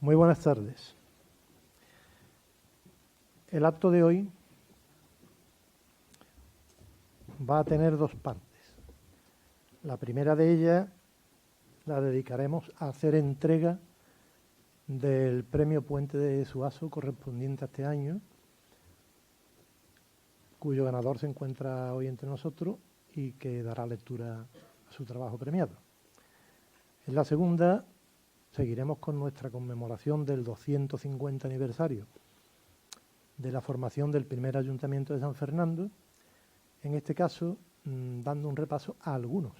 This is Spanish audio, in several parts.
Muy buenas tardes. El acto de hoy va a tener dos partes. La primera de ellas la dedicaremos a hacer entrega del premio Puente de Suazo correspondiente a este año, cuyo ganador se encuentra hoy entre nosotros y que dará lectura a su trabajo premiado. En la segunda seguiremos con nuestra conmemoración del 250 aniversario de la formación del primer Ayuntamiento de San Fernando, en este caso dando un repaso a algunos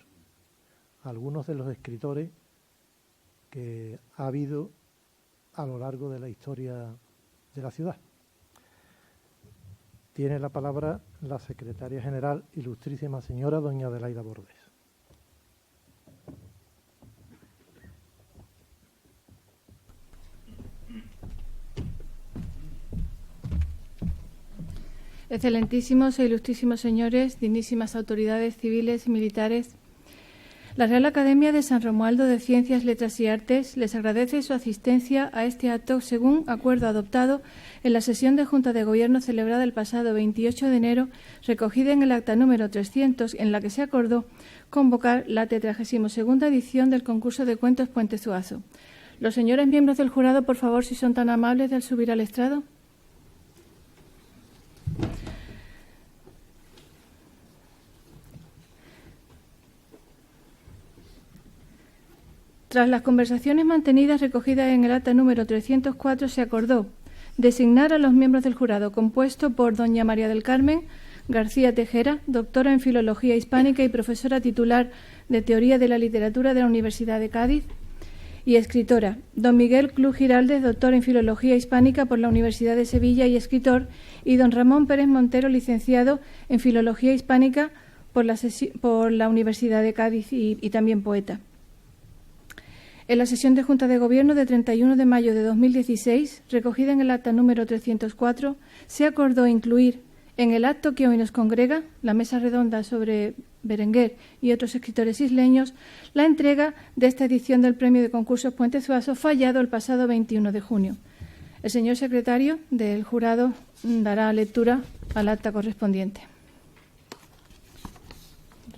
de los escritores que ha habido a lo largo de la historia de la ciudad. Tiene la palabra la secretaria general, ilustrísima señora doña Adelaida Bordes. Excelentísimos e ilustrísimos señores, dignísimas autoridades civiles y militares, la Real Academia de San Romualdo de Ciencias, Letras y Artes les agradece su asistencia a este acto según acuerdo adoptado en la sesión de Junta de Gobierno celebrada el pasado 28 de enero, recogida en el acta número 300, en la que se acordó convocar la 32ª edición del concurso de cuentos Puente Suazo. Los señores miembros del jurado, por favor, si son tan amables de subir al estrado. Tras las conversaciones mantenidas recogidas en el acta número 304, se acordó designar a los miembros del jurado, compuesto por doña María del Carmen García Tejera, doctora en Filología Hispánica y profesora titular de Teoría de la Literatura de la Universidad de Cádiz, y escritora; don Miguel Club Giraldez, doctor en Filología Hispánica por la Universidad de Sevilla y escritor; y don Ramón Pérez Montero, licenciado en Filología Hispánica por la Universidad de Cádiz y también poeta. En la sesión de Junta de Gobierno de 31 de mayo de 2016, recogida en el acta número 304, se acordó incluir en el acto que hoy nos congrega, la mesa redonda sobre Berenguer y otros escritores isleños, la entrega de esta edición del Premio de Concursos Puente Suazo, fallado el pasado 21 de junio. El señor secretario del jurado dará lectura al acta correspondiente.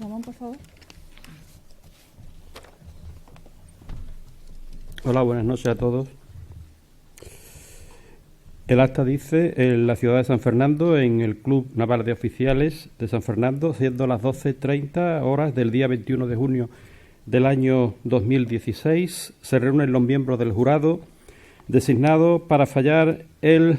Ramón, por favor. Hola, buenas noches a todos. El acta dice: en la ciudad de San Fernando, en el Club Naval de Oficiales de San Fernando, siendo las 12:30 horas del día 21 de junio del año 2016, se reúnen los miembros del jurado designados para fallar el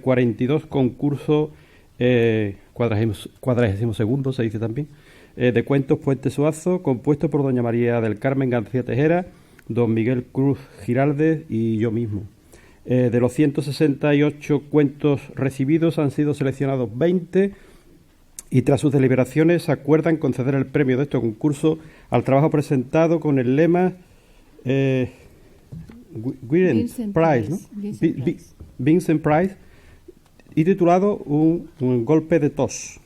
42 concurso 42º, se dice también, de cuentos Puente Suazo, compuesto por doña María del Carmen García Tejera, don Miguel Cruz Giraldez y yo mismo. De los 168 cuentos recibidos han sido seleccionados 20 y tras sus deliberaciones se acuerdan conceder el premio de este concurso al trabajo presentado con el lema Vincent Price y titulado un golpe de tos.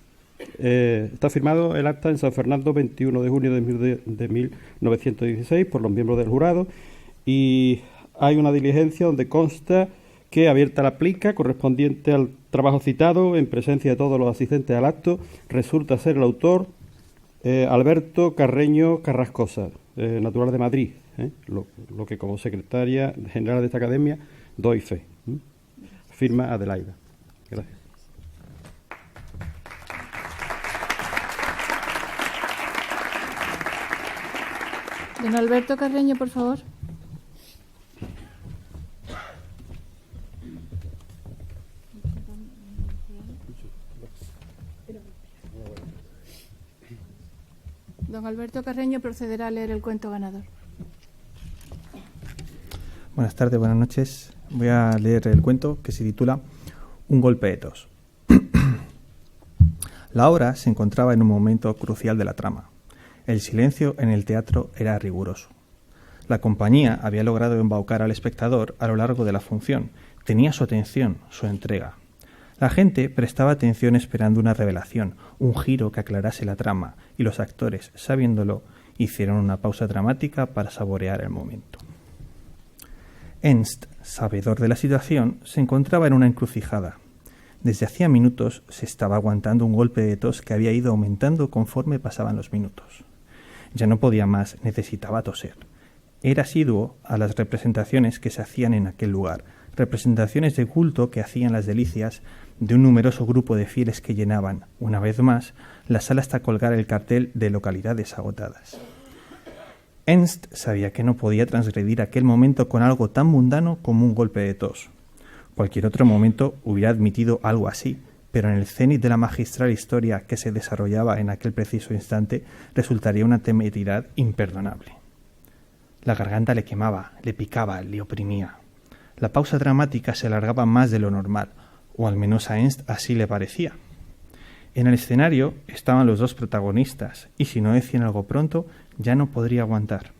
Está firmado el acta en San Fernando 21 de junio de 1916 por los miembros del jurado y hay una diligencia donde consta que, abierta la plica correspondiente al trabajo citado, en presencia de todos los asistentes al acto, resulta ser el autor Alberto Carreño Carrascosa, natural de Madrid, lo que como secretaria general de esta academia doy fe. Firma Adelaida. Gracias. Don Alberto Carreño, por favor. Don Alberto Carreño procederá a leer el cuento ganador. Buenas tardes, buenas noches. Voy a leer el cuento que se titula Un golpe de tos. La obra se encontraba en un momento crucial de la trama. El silencio en el teatro era riguroso. La compañía había logrado embaucar al espectador a lo largo de la función. Tenía su atención, su entrega. La gente prestaba atención esperando una revelación, un giro que aclarase la trama, y los actores, sabiéndolo, hicieron una pausa dramática para saborear el momento. Ernst, sabedor de la situación, se encontraba en una encrucijada. Desde hacía minutos se estaba aguantando un golpe de tos que había ido aumentando conforme pasaban los minutos. Ya no podía más, necesitaba toser. Era asiduo a las representaciones que se hacían en aquel lugar, representaciones de culto que hacían las delicias de un numeroso grupo de fieles que llenaban, una vez más, la sala hasta colgar el cartel de localidades agotadas. Ernst sabía que no podía transgredir aquel momento con algo tan mundano como un golpe de tos. Cualquier otro momento hubiera admitido algo así, pero en el cénit de la magistral historia que se desarrollaba en aquel preciso instante resultaría una temeridad imperdonable. La garganta le quemaba, le picaba, le oprimía. La pausa dramática se alargaba más de lo normal, o al menos a Ernst así le parecía. En el escenario estaban los dos protagonistas, y si no decían algo pronto, ya no podría aguantar.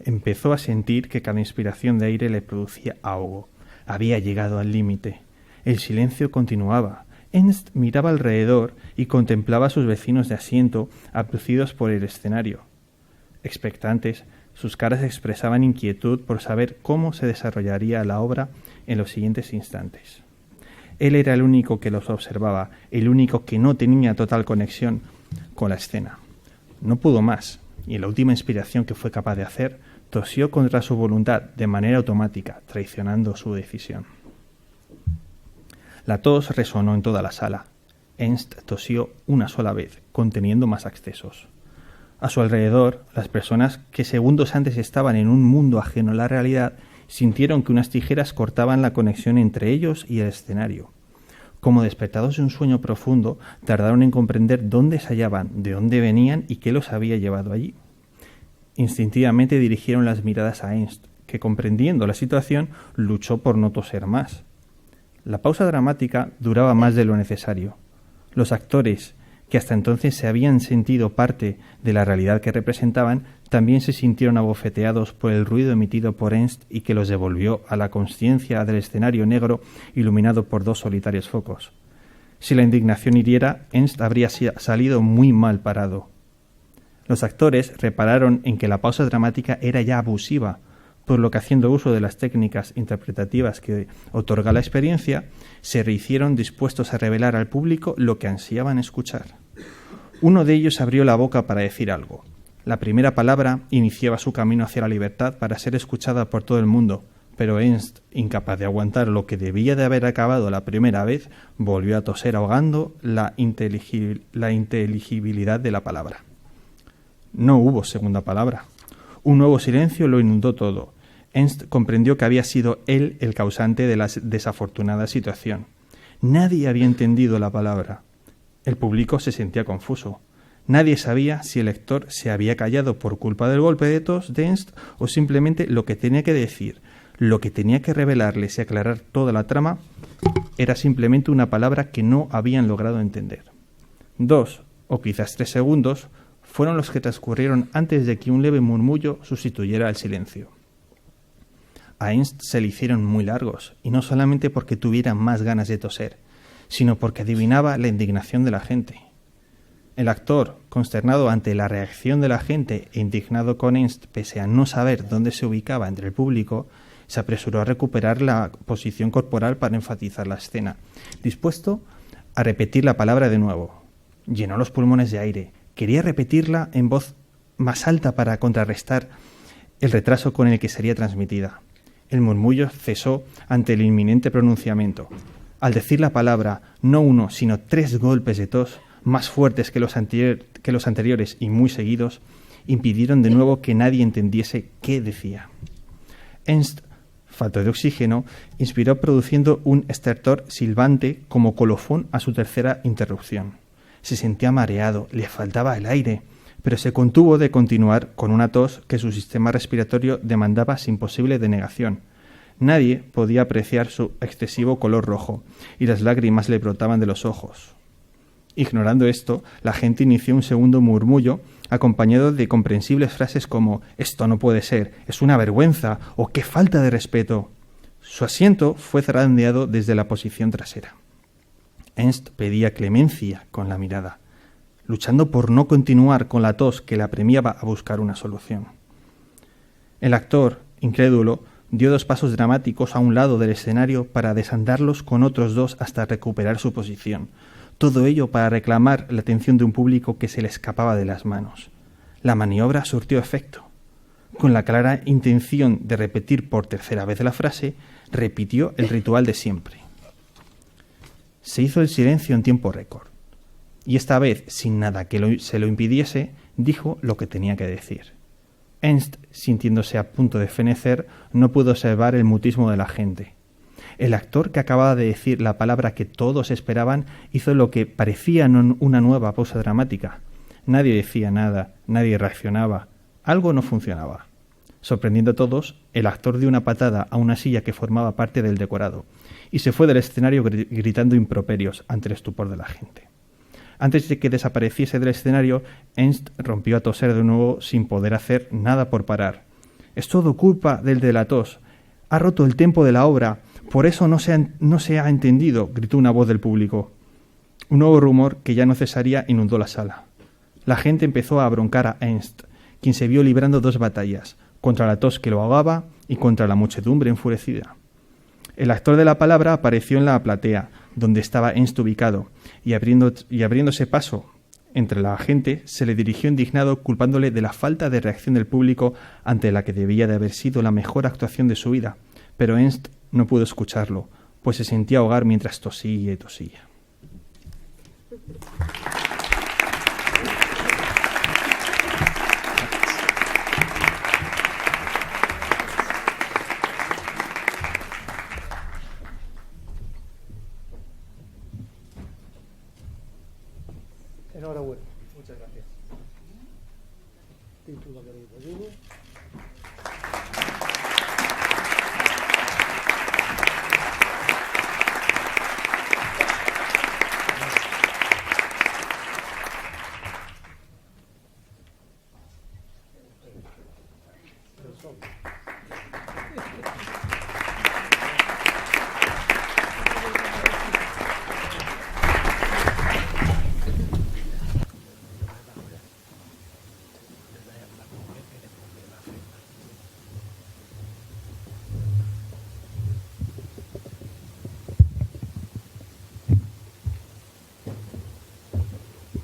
Empezó a sentir que cada inspiración de aire le producía ahogo. Había llegado al límite. El silencio continuaba. Ernst miraba alrededor y contemplaba a sus vecinos de asiento abducidos por el escenario. Expectantes, sus caras expresaban inquietud por saber cómo se desarrollaría la obra en los siguientes instantes. Él era el único que los observaba, el único que no tenía total conexión con la escena. No pudo más, y en la última inspiración que fue capaz de hacer, tosió contra su voluntad de manera automática, traicionando su decisión. La tos resonó en toda la sala. Ernst tosió una sola vez, conteniendo más accesos. A su alrededor, las personas que segundos antes estaban en un mundo ajeno a la realidad sintieron que unas tijeras cortaban la conexión entre ellos y el escenario. Como despertados de un sueño profundo, tardaron en comprender dónde se hallaban, de dónde venían y qué los había llevado allí. Instintivamente dirigieron las miradas a Ernst, que comprendiendo la situación, luchó por no toser más. La pausa dramática duraba más de lo necesario. Los actores, que hasta entonces se habían sentido parte de la realidad que representaban, también se sintieron abofeteados por el ruido emitido por Ernst y que los devolvió a la consciencia del escenario negro iluminado por dos solitarios focos. Si la indignación hiriera, Ernst habría salido muy mal parado. Los actores repararon en que la pausa dramática era ya abusiva, por lo que, haciendo uso de las técnicas interpretativas que otorga la experiencia, se rehicieron dispuestos a revelar al público lo que ansiaban escuchar. Uno de ellos abrió la boca para decir algo. La primera palabra iniciaba su camino hacia la libertad para ser escuchada por todo el mundo, pero Ernst, incapaz de aguantar lo que debía de haber acabado la primera vez, volvió a toser ahogando la inteligibilidad de la palabra. No hubo segunda palabra. Un nuevo silencio lo inundó todo. Ernst comprendió que había sido él el causante de la desafortunada situación. Nadie había entendido la palabra. El público se sentía confuso. Nadie sabía si el lector se había callado por culpa del golpe de tos de Ernst o simplemente lo que tenía que decir, lo que tenía que revelarles y aclarar toda la trama, era simplemente una palabra que no habían logrado entender. 2 o quizás 3 segundos fueron los que transcurrieron antes de que un leve murmullo sustituyera el silencio. A Ernst se le hicieron muy largos, y no solamente porque tuviera más ganas de toser, sino porque adivinaba la indignación de la gente. El actor, consternado ante la reacción de la gente e indignado con Ernst pese a no saber dónde se ubicaba entre el público, se apresuró a recuperar la posición corporal para enfatizar la escena, dispuesto a repetir la palabra de nuevo. Llenó los pulmones de aire. Quería repetirla en voz más alta para contrarrestar el retraso con el que sería transmitida. El murmullo cesó ante el inminente pronunciamiento. Al decir la palabra, no 1, sino 3 golpes de tos, más fuertes que los anteriores y muy seguidos, impidieron de nuevo que nadie entendiese qué decía. Ernst, falto de oxígeno, inspiró produciendo un estertor silbante como colofón a su tercera interrupción. Se sentía mareado, le faltaba el aire, pero se contuvo de continuar con una tos que su sistema respiratorio demandaba sin posible denegación. Nadie podía apreciar su excesivo color rojo, y las lágrimas le brotaban de los ojos. Ignorando esto, la gente inició un segundo murmullo, acompañado de comprensibles frases como «esto no puede ser», «es una vergüenza» o «qué falta de respeto». Su asiento fue zarandeado desde la posición trasera. Ernst pedía clemencia con la mirada, luchando por no continuar con la tos que le apremiaba a buscar una solución. El actor, incrédulo, dio 2 pasos dramáticos a un lado del escenario para desandarlos con otros 2 hasta recuperar su posición. Todo ello para reclamar la atención de un público que se le escapaba de las manos. La maniobra surtió efecto. Con la clara intención de repetir por tercera vez la frase, repitió el ritual de siempre. Se hizo el silencio en tiempo récord. Y esta vez, sin nada que se lo impidiese, dijo lo que tenía que decir. Ernst, sintiéndose a punto de fenecer, no pudo observar el mutismo de la gente. El actor que acababa de decir la palabra que todos esperaban hizo lo que parecía una nueva pausa dramática. Nadie decía nada, nadie reaccionaba. Algo no funcionaba. Sorprendiendo a todos, el actor dio una patada a una silla que formaba parte del decorado y se fue del escenario gritando improperios ante el estupor de la gente. Antes de que desapareciese del escenario, Ernst rompió a toser de nuevo sin poder hacer nada por parar. «Es todo culpa del de la tos. Ha roto el tempo de la obra. Por eso no se ha entendido», gritó una voz del público. Un nuevo rumor que ya no cesaría inundó la sala. La gente empezó a broncar a Ernst, quien se vio librando 2 batallas, contra la tos que lo ahogaba y contra la muchedumbre enfurecida. El actor de la palabra apareció en la platea, donde estaba Ernst ubicado, y abriéndose paso entre la gente, se le dirigió indignado culpándole de la falta de reacción del público ante la que debía de haber sido la mejor actuación de su vida, pero Ernst no pudo escucharlo, pues se sentía ahogar mientras tosía y tosía. Enhorabuena. Muchas gracias. Título querido, digo.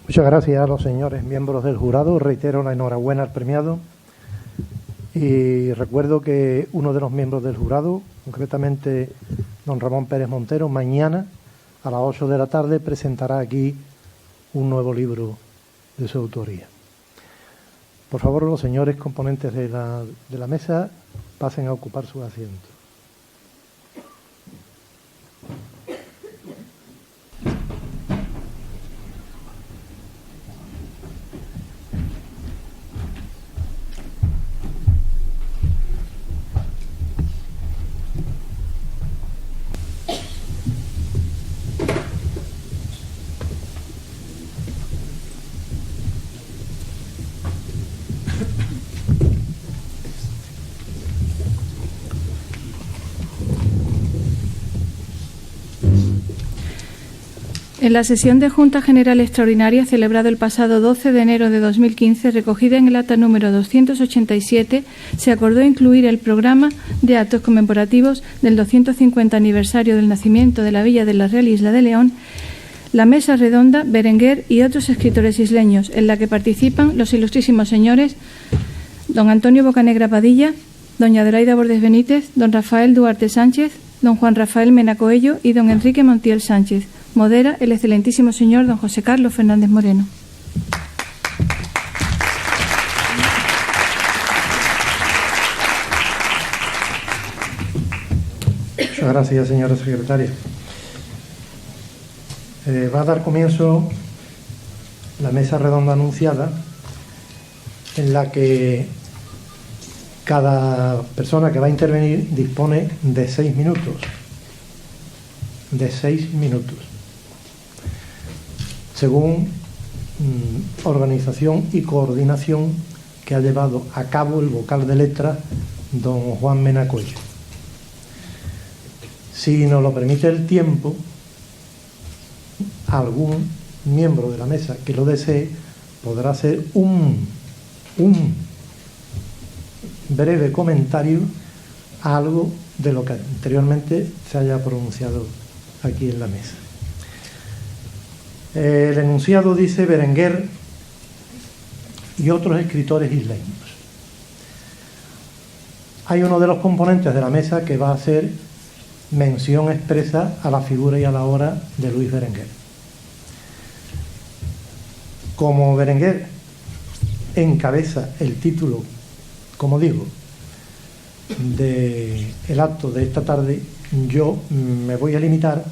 Muchas gracias a los señores miembros del jurado. Reitero la enhorabuena al premiado. Y recuerdo que uno de los miembros del jurado, concretamente don Ramón Pérez Montero, mañana a las 8 de la tarde presentará aquí un nuevo libro de su autoría. Por favor, los señores componentes de la mesa pasen a ocupar sus asientos. En la sesión de Junta General Extraordinaria celebrada el pasado 12 de enero de 2015, recogida en el acta número 287, se acordó incluir el programa de actos conmemorativos del 250 aniversario del nacimiento de la Villa de la Real Isla de León, la Mesa Redonda, Berenguer y otros escritores isleños, en la que participan los ilustrísimos señores don Antonio Bocanegra Padilla, doña Adelaida Bordes Benítez, don Rafael Duarte Sánchez, don Juan Rafael Mena Coello y don Enrique Montiel Sánchez. Modera el excelentísimo señor don José Carlos Fernández Moreno. Muchas gracias, señora secretaria. Va a dar comienzo la mesa redonda anunciada, en la que cada persona que va a intervenir dispone de 6 minutos. De 6 minutos. Según organización y coordinación que ha llevado a cabo el vocal de letras, don Juan Mena Coello. Si nos lo permite el tiempo, algún miembro de la mesa que lo desee podrá hacer un breve comentario a algo de lo que anteriormente se haya pronunciado aquí en la mesa. El enunciado dice Berenguer y otros escritores isleños. Hay uno de los componentes de la mesa que va a hacer mención expresa a la figura y a la obra de Luis Berenguer. Como Berenguer encabeza el título, como digo, del acto de esta tarde, yo me voy a limitar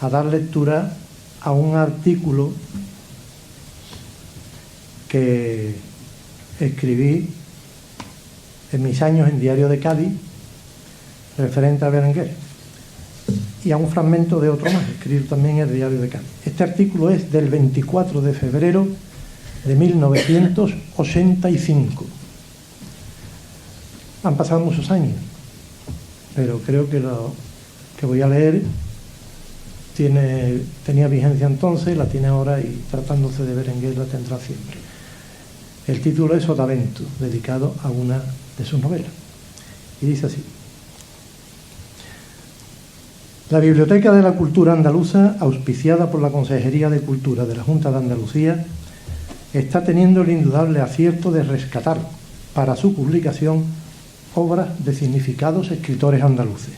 a dar lectura a un artículo que escribí en mis años en Diario de Cádiz referente a Berenguer, y a un fragmento de otro más, escrito también en el Diario de Cádiz. Este artículo es del 24 de febrero de 1985. Han pasado muchos años, pero creo que lo que voy a leer tenía vigencia entonces, la tiene ahora, y tratándose de Berenguer la tendrá siempre. El título es Sotavento, dedicado a una de sus novelas, y dice así: la Biblioteca de la Cultura Andaluza, auspiciada por la Consejería de Cultura de la Junta de Andalucía, está teniendo el indudable acierto de rescatar para su publicación obras de significados escritores andaluces.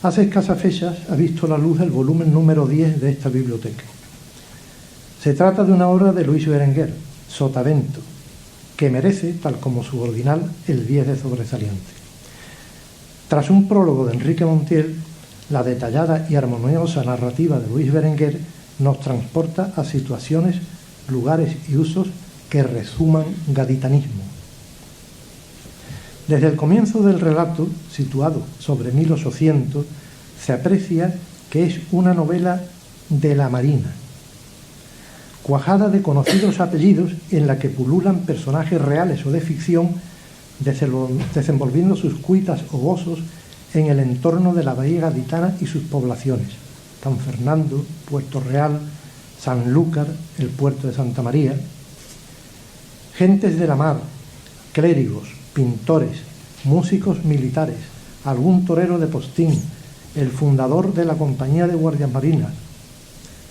Hace escasas fechas ha visto la luz el volumen número 10 de esta biblioteca. Se trata de una obra de Luis Berenguer, Sotavento, que merece, tal como su original, el 10 de sobresaliente. Tras un prólogo de Enrique Montiel, la detallada y armoniosa narrativa de Luis Berenguer nos transporta a situaciones, lugares y usos que resuman gaditanismo. Desde el comienzo del relato, situado sobre 1800, se aprecia que es una novela de la Marina, cuajada de conocidos apellidos en la que pululan personajes reales o de ficción, desenvolviendo sus cuitas o gozos en el entorno de la bahía gaditana y sus poblaciones: San Fernando, Puerto Real, Sanlúcar, el puerto de Santa María. Gentes de la mar, clérigos, pintores, músicos militares, algún torero de postín, el fundador de la compañía de guardias marinas.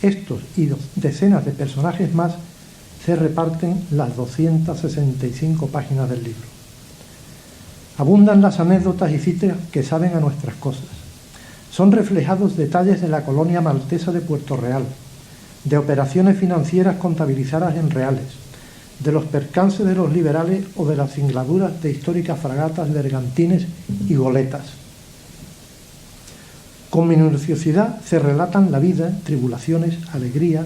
Estos y decenas de personajes más se reparten las 265 páginas del libro. Abundan las anécdotas y citas que saben a nuestras cosas. Son reflejados detalles de la colonia maltesa de Puerto Real, de operaciones financieras contabilizadas en reales, de los percances de los liberales o de las singladuras de históricas fragatas, bergantines y goletas. Con minuciosidad se relatan la vida, tribulaciones, alegrías,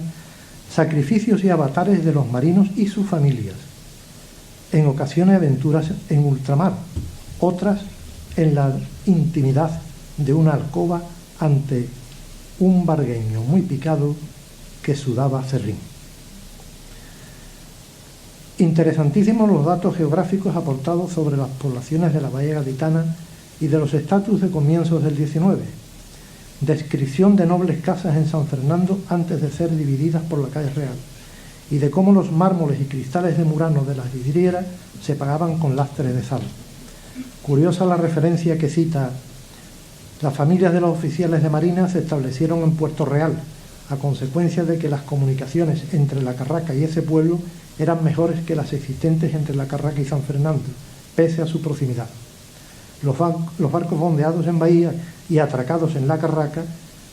sacrificios y avatares de los marinos y sus familias. En ocasiones aventuras en ultramar, otras en la intimidad de una alcoba ante un bargueño muy picado que sudaba cerrín. Interesantísimos los datos geográficos aportados sobre las poblaciones de la bahía gaditana y de los estatus de comienzos del XIX. Descripción de nobles casas en San Fernando antes de ser divididas por la calle Real, y de cómo los mármoles y cristales de Murano de las vidrieras se pagaban con lastres de sal. Curiosa la referencia que cita: las familias de los oficiales de Marina se establecieron en Puerto Real, a consecuencia de que las comunicaciones entre La Carraca y ese pueblo eran mejores que las existentes entre La Carraca y San Fernando, pese a su proximidad. Los barcos fondeados en bahía y atracados en La Carraca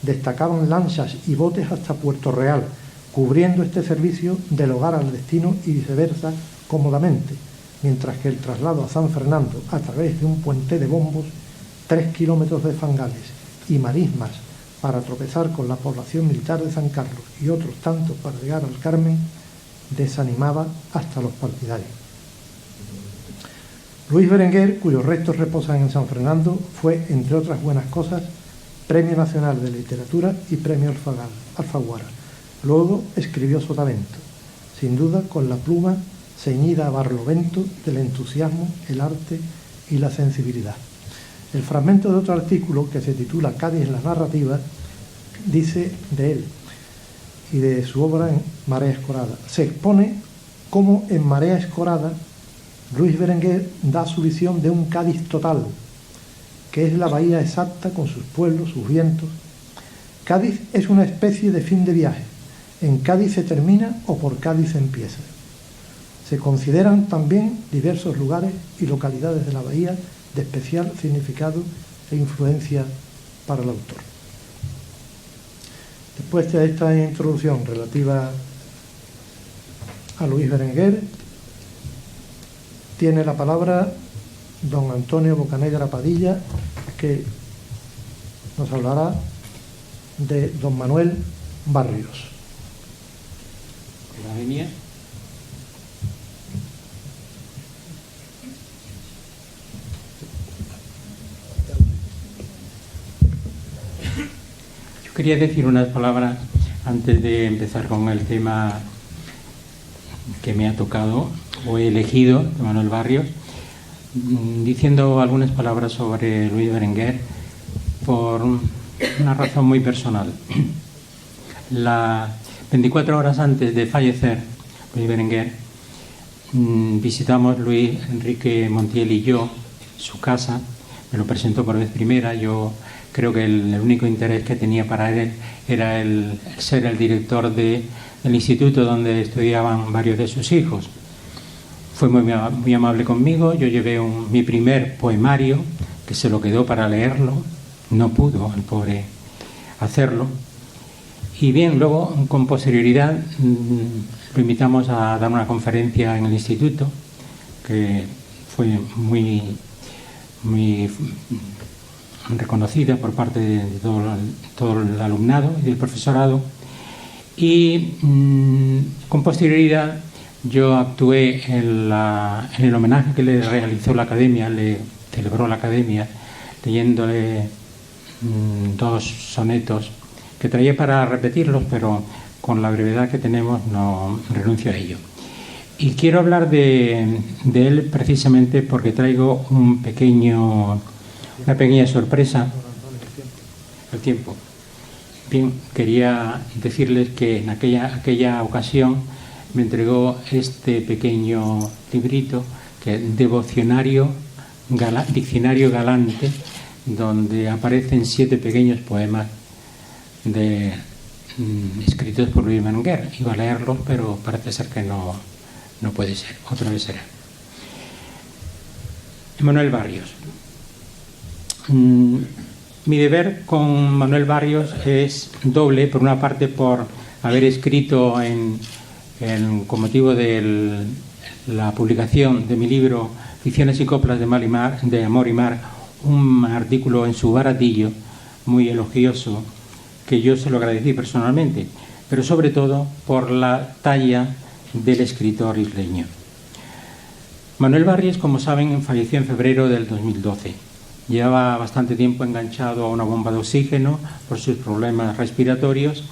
destacaban lanchas y botes hasta Puerto Real, cubriendo este servicio del hogar al destino y viceversa cómodamente, mientras que el traslado a San Fernando a través de un puente de bombos, 3 kilómetros de fangales y marismas para tropezar con la población militar de San Carlos y otros tantos para llegar al Carmen, desanimaba hasta los partidarios. Luis Berenguer, cuyos restos reposan en San Fernando, fue, entre otras buenas cosas, Premio Nacional de Literatura y Premio Alfaguara. Luego escribió Sotavento, sin duda con la pluma ceñida a barlovento del entusiasmo, el arte y la sensibilidad. El fragmento de otro artículo que se titula Cádiz en la narrativa dice de él y de su obra en Marea Escorada: se expone cómo en Marea Escorada Luis Berenguer da su visión de un Cádiz total, que es la bahía exacta con sus pueblos, sus vientos. Cádiz es una especie de fin de viaje. En Cádiz se termina o por Cádiz se empieza. Se consideran también diversos lugares y localidades de la bahía de especial significado e influencia para el autor. Después de esta introducción relativa a Luis Berenguer, tiene la palabra don Antonio Bocanegra Padilla, que nos hablará de don Manuel Barrios. Yo quería decir unas palabras antes de empezar con el tema que me ha tocado o he elegido, de Manuel Barrios, diciendo algunas palabras sobre Luis Berenguer por una razón muy personal. 24 horas antes de fallecer Luis Berenguer, visitamos Luis Enrique Montiel y yo su casa. Me lo presentó por vez primera. Yo creo que el único interés que tenía para él era el ser el director del instituto donde estudiaban varios de sus hijos. Fue muy amable conmigo. Yo llevé mi primer poemario, que se lo quedó para leerlo. No pudo el pobre hacerlo. Y bien, luego, con posterioridad, lo invitamos a dar una conferencia en el instituto, que fue muy reconocida por parte de todo el alumnado y del profesorado. Y con posterioridad yo actué en el homenaje que le realizó la academia, le celebró la academia, leyéndole 2 sonetos que traía para repetirlos, pero con la brevedad que tenemos no renuncio a ello. Y quiero hablar de él precisamente porque traigo una pequeña sorpresa. El tiempo. Bien, quería decirles que en aquella ocasión me entregó este pequeño librito, que es Diccionario Galante, donde aparecen 7 pequeños poemas escritos por Luis Berenguer. Iba a leerlos, pero parece ser que no puede ser. Otra vez será. Manuel Barrios. Mi deber con Manuel Barrios es doble. Por una parte, por haber escrito con motivo de la publicación de mi libro Ficciones y coplas de Amor y Mar, un artículo en su Baratillo muy elogioso, que yo se lo agradecí personalmente, pero sobre todo por la talla del escritor isleño. Manuel Barrios, como saben, falleció en febrero del 2012. Llevaba bastante tiempo enganchado a una bomba de oxígeno por sus problemas respiratorios,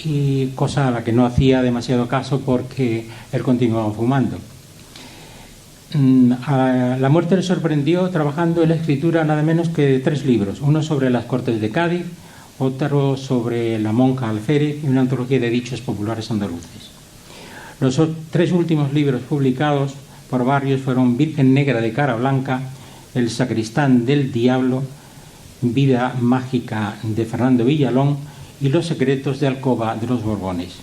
y cosa a la que no hacía demasiado caso porque él continuaba fumando. A la muerte le sorprendió trabajando en la escritura nada menos que de 3 libros, uno sobre las Cortes de Cádiz, otro sobre la monja Alférez y una antología de dichos populares andaluces. Los 3 últimos libros publicados por Barrios fueron Virgen Negra de Cara Blanca, El Sacristán del Diablo, Vida Mágica de Fernando Villalón y Los Secretos de Alcoba de los Borbones.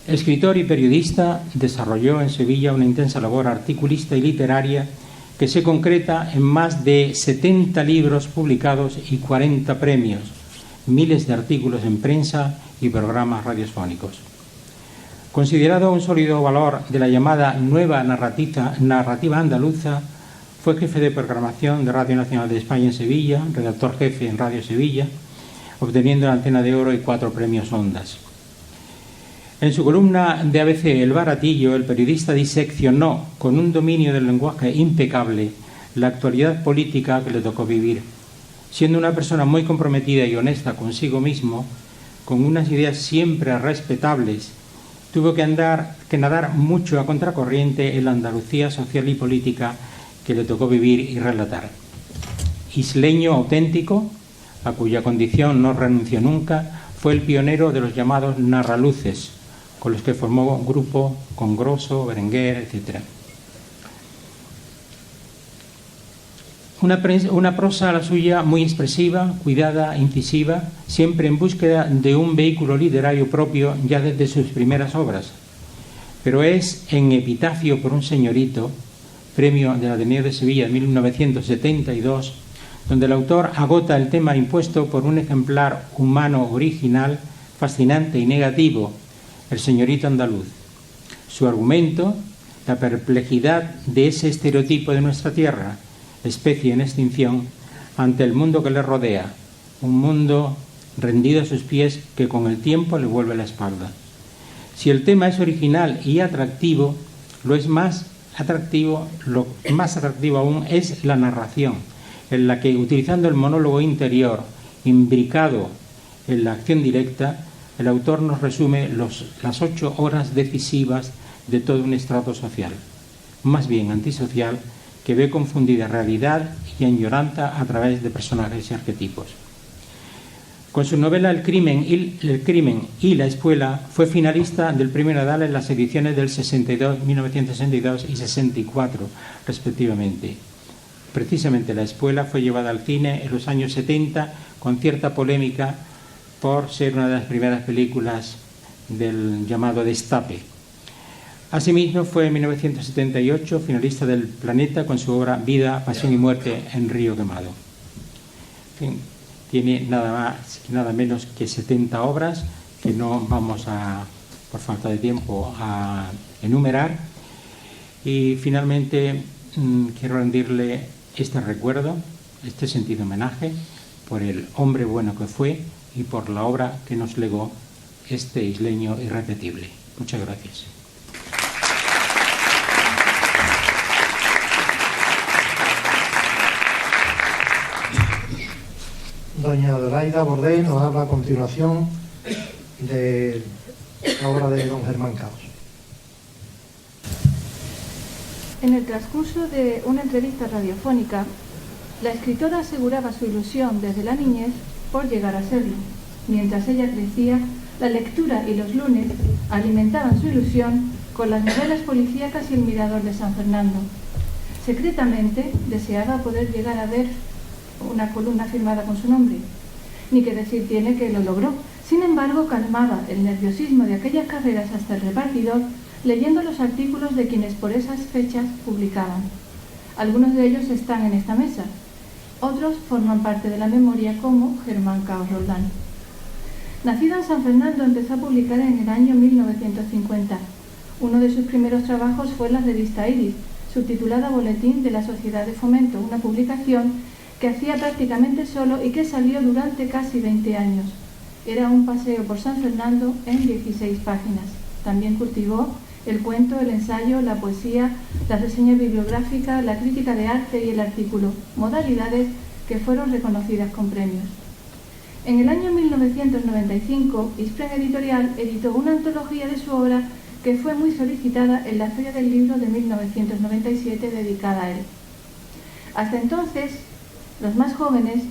Escritor y periodista, desarrolló en Sevilla una intensa labor articulista y literaria que se concreta en más de 70 libros publicados y 40 premios, miles de artículos en prensa y programas radiofónicos. Considerado un sólido valor de la llamada nueva narrativa andaluza, fue jefe de programación de Radio Nacional de España en Sevilla, redactor jefe en Radio Sevilla, obteniendo la Antena de Oro y 4 premios Ondas. En su columna de ABC El Baratillo, el periodista diseccionó con un dominio del lenguaje impecable la actualidad política que le tocó vivir. Siendo una persona muy comprometida y honesta consigo mismo, con unas ideas siempre respetables, tuvo que nadar mucho a contracorriente en la Andalucía social y política que le tocó vivir y relatar. Isleño auténtico, a cuya condición no renunció nunca, fue el pionero de los llamados narraluces, con los que formó un grupo con Grosso, Berenguer, etc. Una prosa la suya muy expresiva, cuidada, incisiva, siempre en búsqueda de un vehículo literario propio ya desde sus primeras obras. Pero es en Epitafio por un señorito, premio del Ateneo de Sevilla de 1972, donde el autor agota el tema impuesto por un ejemplar humano original, fascinante y negativo, el señorito andaluz. Su argumento, la perplejidad de ese estereotipo de nuestra tierra, especie en extinción, ante el mundo que le rodea, un mundo rendido a sus pies que con el tiempo le vuelve la espalda. Si el tema es original y atractivo, lo más atractivo aún es la narración, en la que, utilizando el monólogo interior, imbricado en la acción directa, el autor nos resume las 8 horas decisivas de todo un estrato social, más bien antisocial, que ve confundida realidad y añoranza a través de personajes y arquetipos. Con su novela El crimen y la espuela fue finalista del Premio Nadal en las ediciones del 1962 y 64, respectivamente. Precisamente La espuela fue llevada al cine en los años 70 con cierta polémica por ser una de las primeras películas del llamado Destape. Asimismo, fue en 1978 finalista del Planeta con su obra Vida, Pasión y Muerte en Río Quemado. En fin, tiene nada menos que 70 obras que no vamos por falta de tiempo, a enumerar. Y finalmente quiero rendirle este recuerdo, este sentido homenaje por el hombre bueno que fue y por la obra que nos legó este isleño irrepetible. Muchas gracias. Doña Adelaida Bordé nos habla a continuación de la obra de don Germán Caos. En el transcurso de una entrevista radiofónica, la escritora aseguraba su ilusión desde la niñez por llegar a serlo. Mientras ella crecía, la lectura y los lunes alimentaban su ilusión con las novelas policíacas y el Mirador de San Fernando. Secretamente deseaba poder llegar a ver una columna firmada con su nombre. Ni que decir tiene que lo logró. Sin embargo, calmaba el nerviosismo de aquellas carreras hasta el repartidor leyendo los artículos de quienes por esas fechas publicaban. Algunos de ellos están en esta mesa. Otros forman parte de la memoria, como Germán Caos Roldán. Nacido en San Fernando, empezó a publicar en el año 1950. Uno de sus primeros trabajos fue la revista Iris, subtitulada Boletín de la Sociedad de Fomento, una publicación que hacía prácticamente solo y que salió durante casi 20 años. Era un paseo por San Fernando en 16 páginas. También cultivó el cuento, el ensayo, la poesía, la reseña bibliográfica, la crítica de arte y el artículo, modalidades que fueron reconocidas con premios. En el año 1995, Ispren Editorial editó una antología de su obra que fue muy solicitada en la Feria del Libro de 1997 dedicada a él. Hasta entonces, los más jóvenes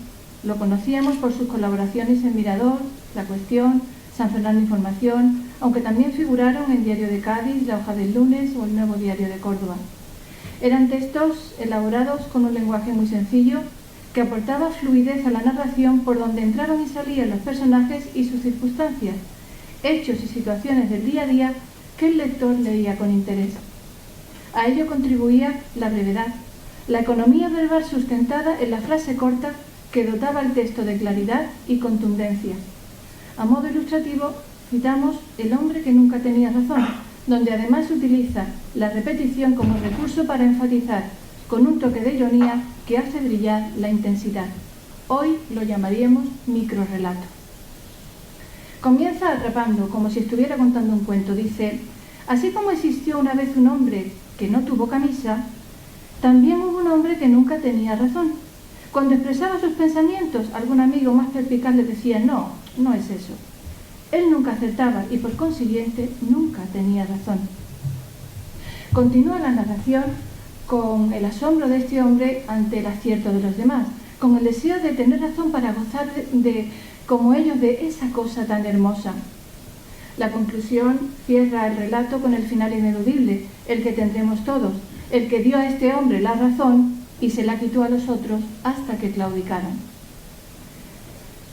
lo conocíamos por sus colaboraciones en Mirador, La Cuestión, San Fernando Información, aunque también figuraron en Diario de Cádiz, La Hoja del Lunes o el Nuevo Diario de Córdoba. Eran textos elaborados con un lenguaje muy sencillo que aportaba fluidez a la narración por donde entraban y salían los personajes y sus circunstancias, hechos y situaciones del día a día que el lector leía con interés. A ello contribuía la brevedad, la economía verbal sustentada en la frase corta que dotaba el texto de claridad y contundencia. A modo ilustrativo, citamos El hombre que nunca tenía razón, donde además utiliza la repetición como recurso para enfatizar, con un toque de ironía que hace brillar la intensidad. Hoy lo llamaríamos microrrelato. Comienza atrapando, como si estuviera contando un cuento. Dice: así como existió una vez un hombre que no tuvo camisa, también hubo un hombre que nunca tenía razón. Cuando expresaba sus pensamientos, algún amigo más perspicaz le decía: no, no es eso. Él nunca acertaba y por consiguiente nunca tenía razón. Continúa la narración con el asombro de este hombre ante el acierto de los demás, con el deseo de tener razón para gozar como ellos de esa cosa tan hermosa. La conclusión cierra el relato con el final ineludible, el que tendremos todos, el que dio a este hombre la razón y se la quitó a los otros hasta que claudicaron.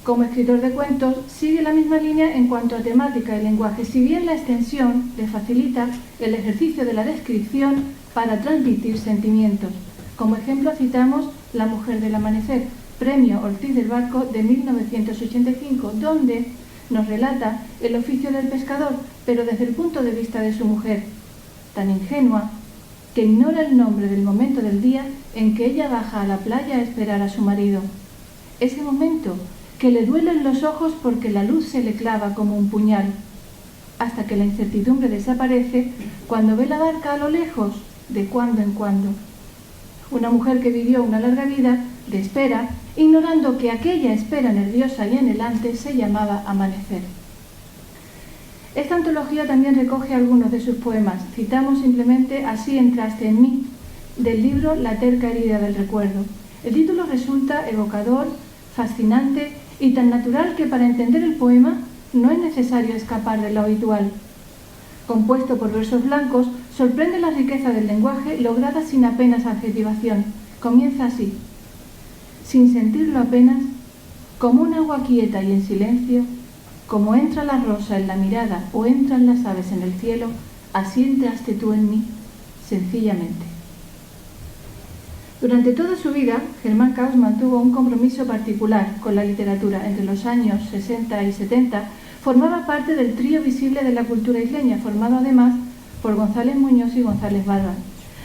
Como escritor de cuentos, sigue la misma línea en cuanto a temática y lenguaje, si bien la extensión le facilita el ejercicio de la descripción para transmitir sentimientos. Como ejemplo citamos La mujer del amanecer, Premio Ortiz del Barco de 1985, donde nos relata el oficio del pescador, pero desde el punto de vista de su mujer, tan ingenua que ignora el nombre del momento del día en que ella baja a la playa a esperar a su marido. Ese momento que le duelen los ojos porque la luz se le clava como un puñal, hasta que la incertidumbre desaparece cuando ve la barca a lo lejos, de cuando en cuando. Una mujer que vivió una larga vida de espera, ignorando que aquella espera nerviosa y anhelante se llamaba amanecer. Esta antología también recoge algunos de sus poemas. Citamos simplemente Así entraste en mí, del libro La terca herida del recuerdo. El título resulta evocador, fascinante y tan natural que para entender el poema no es necesario escapar de lo habitual. Compuesto por versos blancos, sorprende la riqueza del lenguaje lograda sin apenas adjetivación. Comienza así: sin sentirlo apenas, como un agua quieta y en silencio, como entra la rosa en la mirada o entran las aves en el cielo, así entraste tú en mí, sencillamente. Durante toda su vida, Germán Caus mantuvo un compromiso particular con la literatura. Entre los años 60 y 70, formaba parte del trío visible de la cultura isleña, formado además por González Muñoz y González Barba.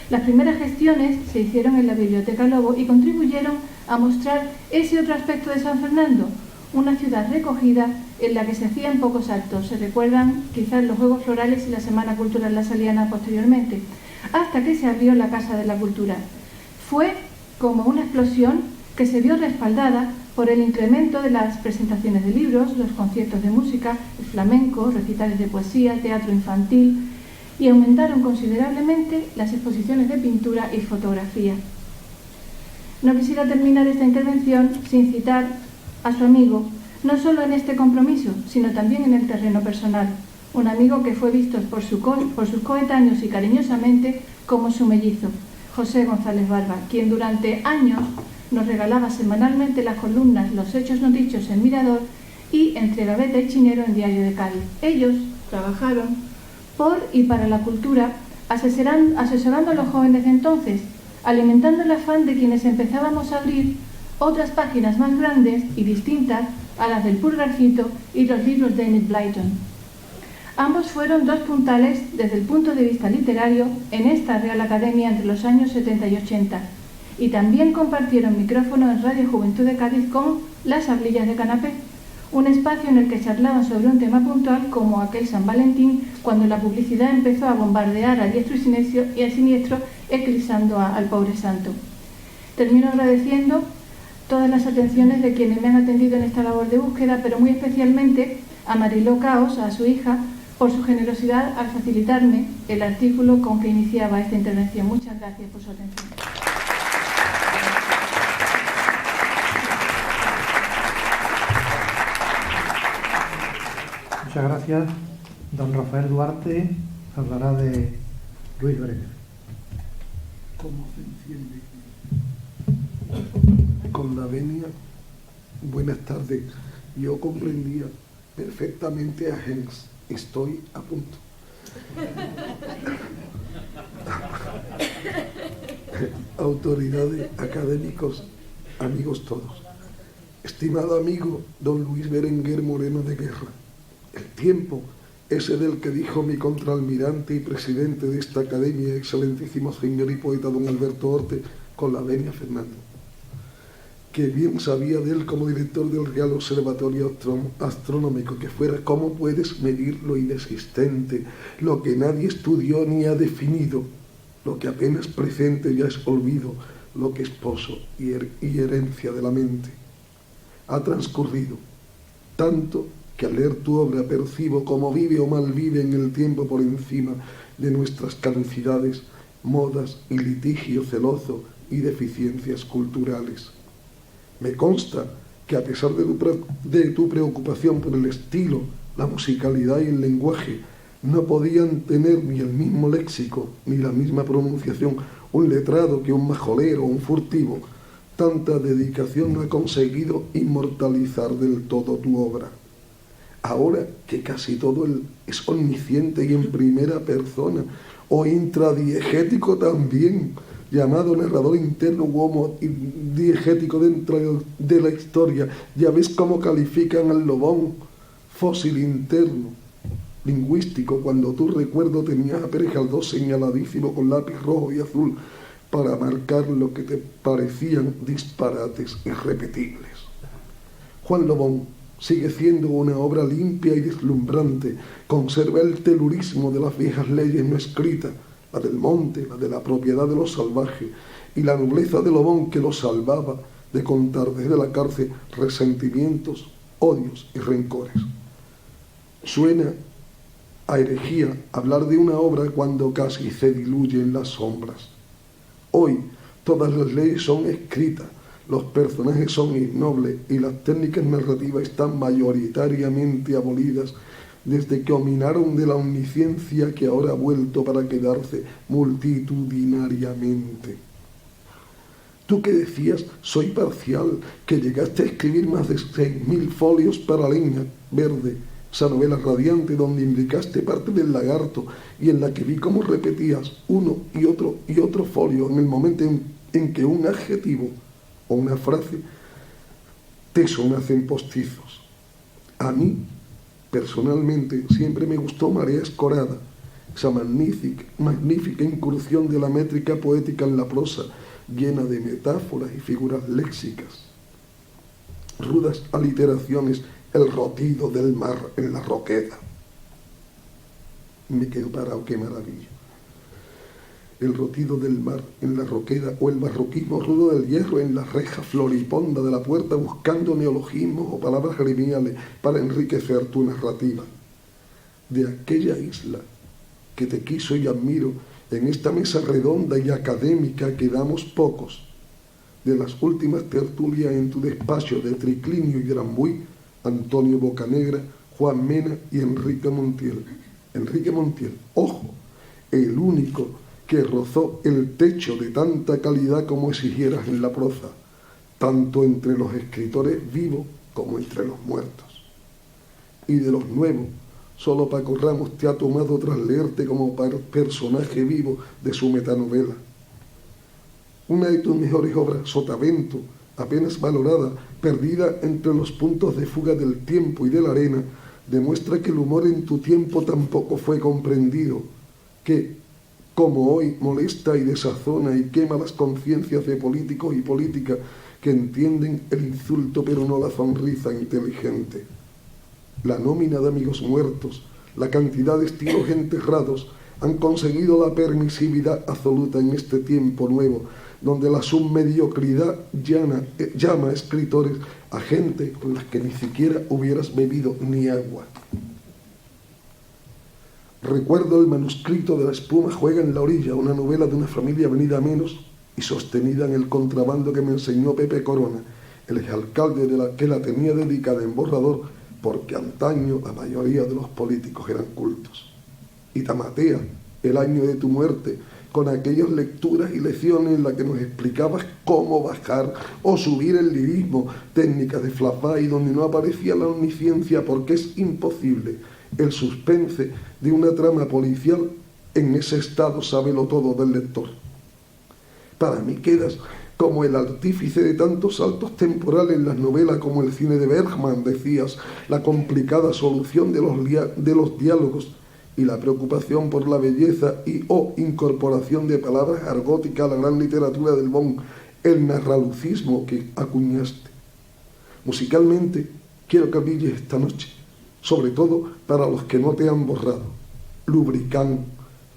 Las primeras gestiones se hicieron en la Biblioteca Lobo y contribuyeron a mostrar ese otro aspecto de San Fernando, una ciudad recogida en la que se hacían pocos actos. Se recuerdan quizás los Juegos Florales y la Semana Cultural La Saliana posteriormente, hasta que se abrió la Casa de la Cultura. Fue como una explosión que se vio respaldada por el incremento de las presentaciones de libros, los conciertos de música, el flamenco, recitales de poesía, teatro infantil, y aumentaron considerablemente las exposiciones de pintura y fotografía. No quisiera terminar esta intervención sin citar a su amigo, no solo en este compromiso, sino también en el terreno personal. Un amigo que fue visto por sus coetáneos y cariñosamente como su mellizo, José González Barba, quien durante años nos regalaba semanalmente las columnas Los hechos no dichos en Mirador y Entre Gaveta y Chinero en Diario de Cádiz. Ellos trabajaron por y para la cultura, asesorando a los jóvenes de entonces, alimentando el afán de quienes empezábamos a abrir otras páginas más grandes y distintas a las del Pulgarcito y los libros de Enid Blyton. Ambos fueron dos puntales desde el punto de vista literario en esta Real Academia entre los años 70 y 80, y también compartieron micrófono en Radio Juventud de Cádiz con Las Hablillas de Canapé, un espacio en el que charlaban sobre un tema puntual como aquel San Valentín, cuando la publicidad empezó a bombardear a diestro y a siniestro, eclipsando al pobre santo. Termino agradeciendo todas las atenciones de quienes me han atendido en esta labor de búsqueda, pero muy especialmente a Mariló Caos, a su hija, por su generosidad al facilitarme el artículo con que iniciaba esta intervención. Muchas gracias por su atención. Muchas gracias. Don Rafael Duarte hablará de Luis Breger. ¿Cómo se enciende? Con la venia. Buenas tardes. Yo comprendía perfectamente a Hens. Estoy a punto. Autoridades, académicos, amigos todos. Estimado amigo don Luis Berenguer Moreno de Guerra, el tiempo, ese del que dijo mi contraalmirante y presidente de esta academia, excelentísimo señor y poeta don Alberto Orte, con la venia Fernando, que bien sabía de él como director del Real Observatorio Astronómico, que fuera cómo puedes medir lo inexistente, lo que nadie estudió ni ha definido, lo que apenas presente ya es olvido, lo que es pozo y herencia de la mente. Ha transcurrido tanto que al leer tu obra percibo cómo vive o mal vive en el tiempo por encima de nuestras caducidades, modas y litigio celoso y deficiencias culturales. Me consta que a pesar de tu preocupación por el estilo, la musicalidad y el lenguaje, no podían tener ni el mismo léxico, ni la misma pronunciación, un letrado que un majolero o un furtivo. Tanta dedicación no ha conseguido inmortalizar del todo tu obra. Ahora que casi todo es omnisciente y en primera persona, o intradiegético también, llamado narrador interno u homo diegético dentro de la historia, ya ves cómo califican al Lobón, fósil interno, lingüístico, cuando tu recuerdo tenías a Pérez Galdós señaladísimo con lápiz rojo y azul para marcar lo que te parecían disparates irrepetibles. Juan Lobón sigue siendo una obra limpia y deslumbrante, conserva el telurismo de las viejas leyes no escritas, la del monte, la de la propiedad de los salvajes, y la nobleza de Lobón que lo salvaba de contar desde la cárcel resentimientos, odios y rencores. Suena a herejía hablar de una obra cuando casi se diluye en las sombras. Hoy todas las leyes son escritas, los personajes son innobles y las técnicas narrativas están mayoritariamente abolidas desde que dominaron de la omnisciencia que ahora ha vuelto para quedarse multitudinariamente. Tú que decías, soy parcial, que llegaste a escribir más de 6.000 folios para Leña Verde, esa novela radiante donde implicaste parte del lagarto y en la que vi cómo repetías uno y otro folio en el momento en que un adjetivo o una frase te sonacen postizos. A mí, personalmente, siempre me gustó Marea Escorada, esa magnífica incursión de la métrica poética en la prosa, llena de metáforas y figuras léxicas. Rudas aliteraciones, el rotido del mar en la roqueda. Me quedo parado, qué maravilla. El rotido del mar en la roqueda o el barroquismo rudo del hierro en la reja floriponda de la puerta buscando neologismos o palabras gremiales para enriquecer tu narrativa. De aquella isla que te quiso y admiro, en esta mesa redonda y académica quedamos pocos. De las últimas tertulias en tu despacho de Triclinio y Drambuí, Antonio Bocanegra, Juan Mena y Enrique Montiel. Enrique Montiel, ojo, el único que rozó el techo de tanta calidad como exigieras en la prosa, tanto entre los escritores vivos como entre los muertos. Y de los nuevos, solo Paco Ramos te ha tomado tras leerte como personaje vivo de su metanovela. Una de tus mejores obras, Sotavento, apenas valorada, perdida entre los puntos de fuga del tiempo y de la arena, demuestra que el humor en tu tiempo tampoco fue comprendido, que, como hoy, molesta y desazona y quema las conciencias de políticos y políticas que entienden el insulto pero no la sonrisa inteligente. La nómina de amigos muertos, la cantidad de estilos enterrados han conseguido la permisividad absoluta en este tiempo nuevo, donde la submediocridad llama a escritores a gente con las que ni siquiera hubieras bebido ni agua. Recuerdo el manuscrito de La espuma juega en la orilla, una novela de una familia venida a menos y sostenida en el contrabando que me enseñó Pepe Corona, el exalcalde que la tenía dedicada en borrador, porque antaño la mayoría de los políticos eran cultos. Y Tamatea, el año de tu muerte, con aquellas lecturas y lecciones en las que nos explicabas cómo bajar o subir el lirismo, técnicas de flashback donde no aparecía la omnisciencia porque es imposible el suspense de una trama policial en ese estado sábelo todo del lector. Para mí quedas como el artífice de tantos saltos temporales en las novelas como el cine de Bergman, decías, la complicada solución de los diálogos y la preocupación por la belleza y o incorporación de palabras argóticas a la gran literatura del Bon, el narralucismo que acuñaste. Musicalmente, quiero que brilles esta noche, sobre todo para los que no te han borrado. Lubricán,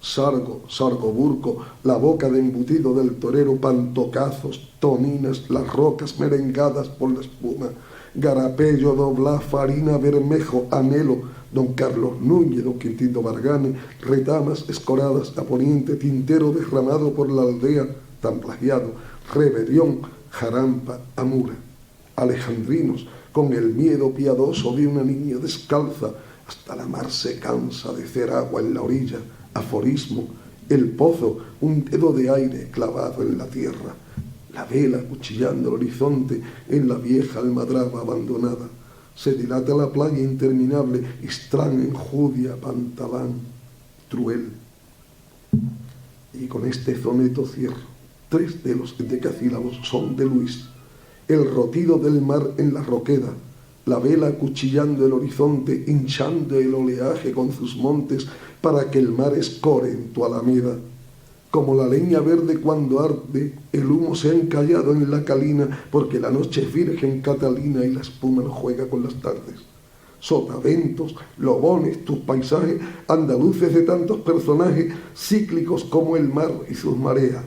Sargo Burco, La boca de embutido del torero, Pantocazos, Toninas, Las rocas merengadas por la espuma, Garapello, Doblá, Farina, Bermejo, Anhelo, Don Carlos Núñez, Don Quintino Vargane, Retamas escoradas a poniente, Tintero derramado por la aldea, tan plagiado, Rebelión, Jarampa, Amura, Alejandrinos, con el miedo piadoso de una niña descalza, hasta la mar se cansa de hacer agua en la orilla, aforismo, el pozo, un dedo de aire clavado en la tierra, la vela cuchillando el horizonte en la vieja almadraba abandonada, se dilata la playa interminable, Istrán, Enjudia, Pantalán, Truel. Y con este soneto cierro. 3 de los decasílabos son de Luis. El rotido del mar en la roqueda, la vela cuchillando el horizonte, hinchando el oleaje con sus montes para que el mar escore en tu alameda. Como la leña verde cuando arde, el humo se ha encallado en la calina porque la noche es virgen Catalina y la espuma no juega con las tardes. Sotaventos, lobones, tus paisajes, andaluces de tantos personajes, cíclicos como el mar y sus mareas.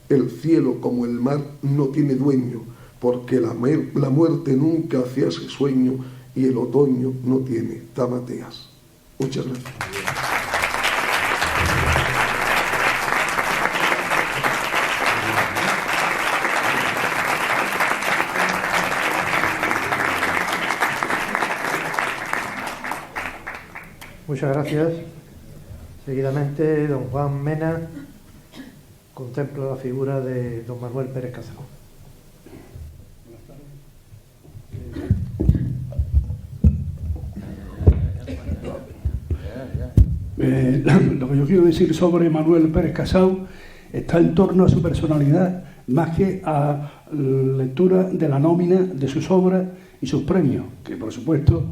El cielo como el mar no tiene dueño, porque la muerte nunca hace ese sueño y el otoño no tiene tamateas. Muchas gracias. Muchas gracias. Seguidamente, don Juan Mena contempla la figura de don Manuel Pérez Casal. Lo que yo quiero decir sobre Manuel Pérez Casal está en torno a su personalidad más que a la lectura de la nómina de sus obras y sus premios, que por supuesto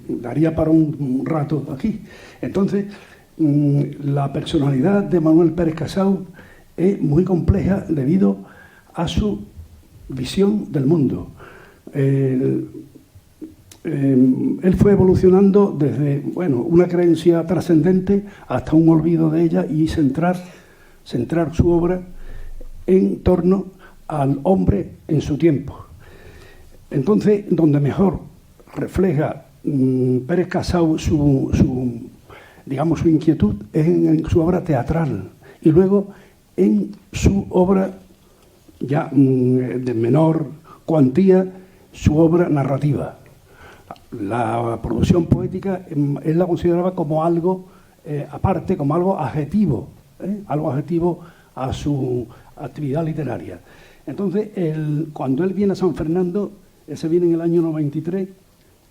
daría para un rato aquí. Entonces, la personalidad de Manuel Pérez Casal es muy compleja debido a su visión del mundo. Él fue evolucionando desde una creencia trascendente hasta un olvido de ella y centrar su obra en torno al hombre en su tiempo. Entonces, donde mejor refleja Pérez Casal su inquietud es en su obra teatral y luego en su obra ya de menor cuantía, su obra narrativa. La producción poética él la consideraba como algo aparte, como algo adjetivo a su actividad literaria. Entonces, cuando él viene a San Fernando, él se viene en el año 93,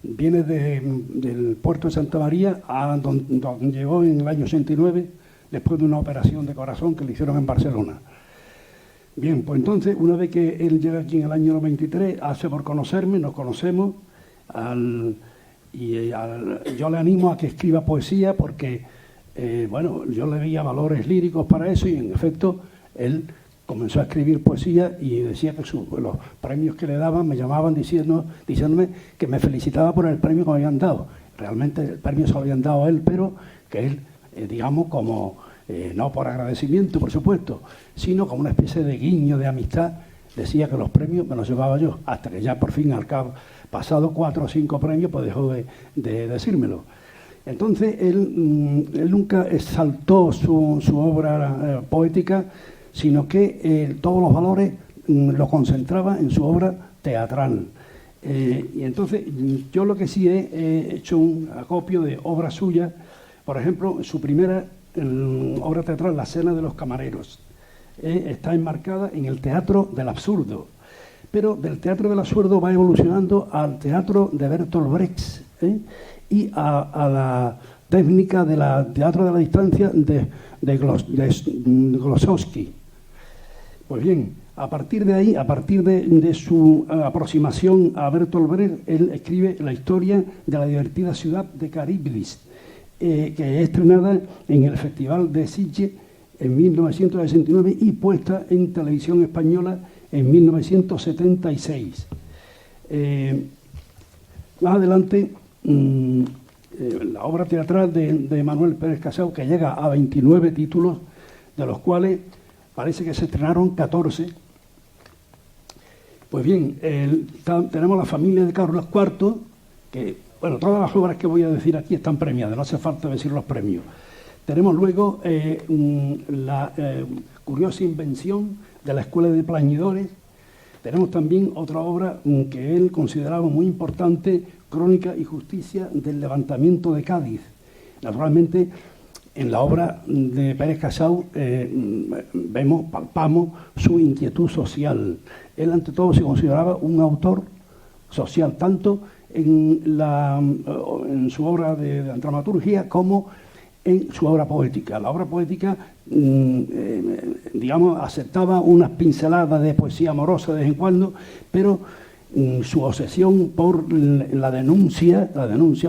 viene del puerto de Santa María a donde llegó en el año 89, después de una operación de corazón que le hicieron en Barcelona. Bien, pues entonces, una vez que él llega aquí en el año 93, hace por conocerme, nos conocemos, yo le animo a que escriba poesía porque, yo le veía valores líricos para eso y, en efecto, él comenzó a escribir poesía y decía que los premios que le daban me llamaban diciéndome que me felicitaba por el premio que me habían dado. Realmente el premio se lo habían dado a él, pero que él, no por agradecimiento, por supuesto, sino como una especie de guiño de amistad, decía que los premios me los llevaba yo, hasta que ya por fin, al cabo, pasado 4 o 5 premios, pues dejó de decírmelo. Entonces, él nunca exaltó su obra poética, sino que todos los valores los concentraba en su obra teatral. Y entonces, yo lo que sí he hecho un acopio de obras suyas. Por ejemplo, su primera obra teatral, La cena de los camareros, está enmarcada en el teatro del absurdo. Pero del teatro del absurdo va evolucionando al teatro de Bertolt Brecht y a la técnica del teatro de la distancia de Glosowski. Pues bien, a partir de ahí, a partir de su aproximación a Bertolt Brecht, él escribe la historia de la divertida ciudad de Caribdis, que es estrenada en el Festival de Sitges en 1969 y puesta en televisión española en 1976. Más adelante, la obra teatral de Manuel Pérez Casal, que llega a 29 títulos, de los cuales parece que se estrenaron 14. Pues bien, tenemos La familia de Carlos IV, que, todas las obras que voy a decir aquí están premiadas, no hace falta decir los premios. Tenemos luego la curiosa invención de la Escuela de Plañidores. Tenemos también otra obra que él consideraba muy importante Crónica y Justicia del Levantamiento de Cádiz. Naturalmente, en la obra de Pérez Casado palpamos su inquietud social. Él, ante todo, se consideraba un autor social, tanto en su obra de dramaturgia como en su obra poética. La obra poética, digamos, aceptaba unas pinceladas de poesía amorosa de vez en cuando, pero su obsesión por la denuncia,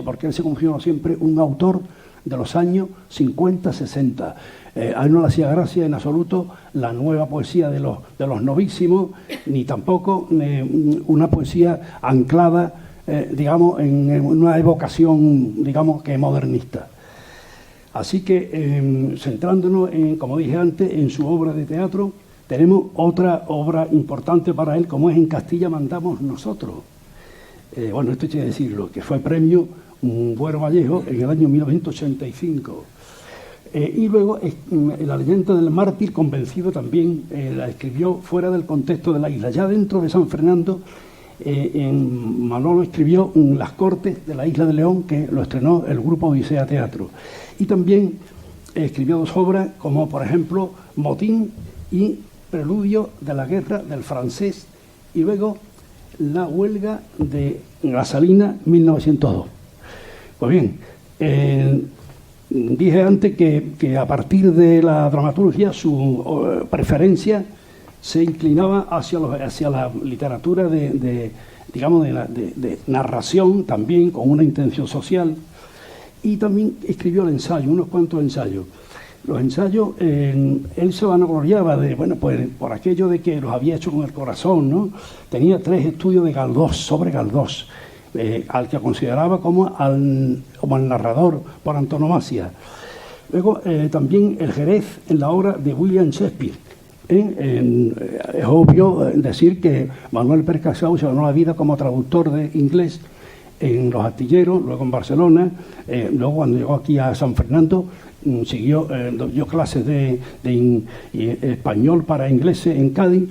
porque él se consideró siempre un autor de los años 50, 60. A él no le hacía gracia en absoluto la nueva poesía de los novísimos, ni tampoco una poesía anclada, digamos, en una evocación, digamos, que modernista. Así que, centrándonos, como dije antes, en su obra de teatro, tenemos otra obra importante para él, como es En Castilla mandamos nosotros. Bueno, esto hay que decirlo, que fue premio Buero Vallejo en el año 1985. Y luego La leyenda del mártir convencido también la escribió fuera del contexto de la isla. Ya dentro de San Fernando, Manolo escribió Las Cortes de la Isla de León, que lo estrenó el grupo Odisea Teatro. Y también escribió dos obras, como por ejemplo Motín y Preludio de la Guerra del Francés, y luego La Huelga de Gasolina, 1902. Pues bien, dije antes que a partir de la dramaturgia su preferencia se inclinaba hacia la literatura de narración, también con una intención social, y también escribió el ensayo, unos cuantos ensayos. Los ensayos, él se vanagloriaba por aquello de que los había hecho con el corazón, ¿no? Tenía 3 estudios de Galdós, sobre Galdós, al que consideraba como el narrador por antonomasia. Luego, también el Jerez en la obra de William Shakespeare. Es obvio decir que Manuel Pérez Casado se ganó la vida como traductor de inglés en Los Astilleros, luego en Barcelona, luego cuando llegó aquí a San Fernando, dio clases de español para ingleses en Cádiz,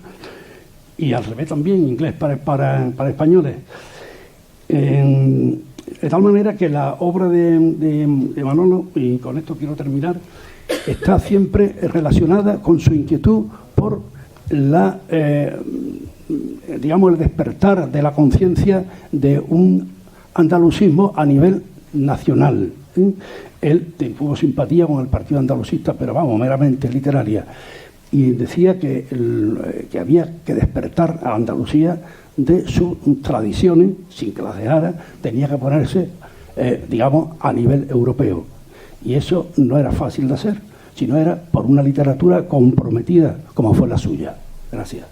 y al revés también, inglés para españoles. De tal manera que la obra de Manolo, y con esto quiero terminar, está siempre relacionada con su inquietud por el despertar de la conciencia de un andalucismo a nivel nacional. Él tuvo simpatía con el Partido Andalucista, pero meramente literaria, y decía que había que despertar a Andalucía de sus tradiciones, sin que las dejara, tenía que ponerse, a nivel europeo. Y eso no era fácil de hacer, sino era por una literatura comprometida, como fue la suya. Gracias.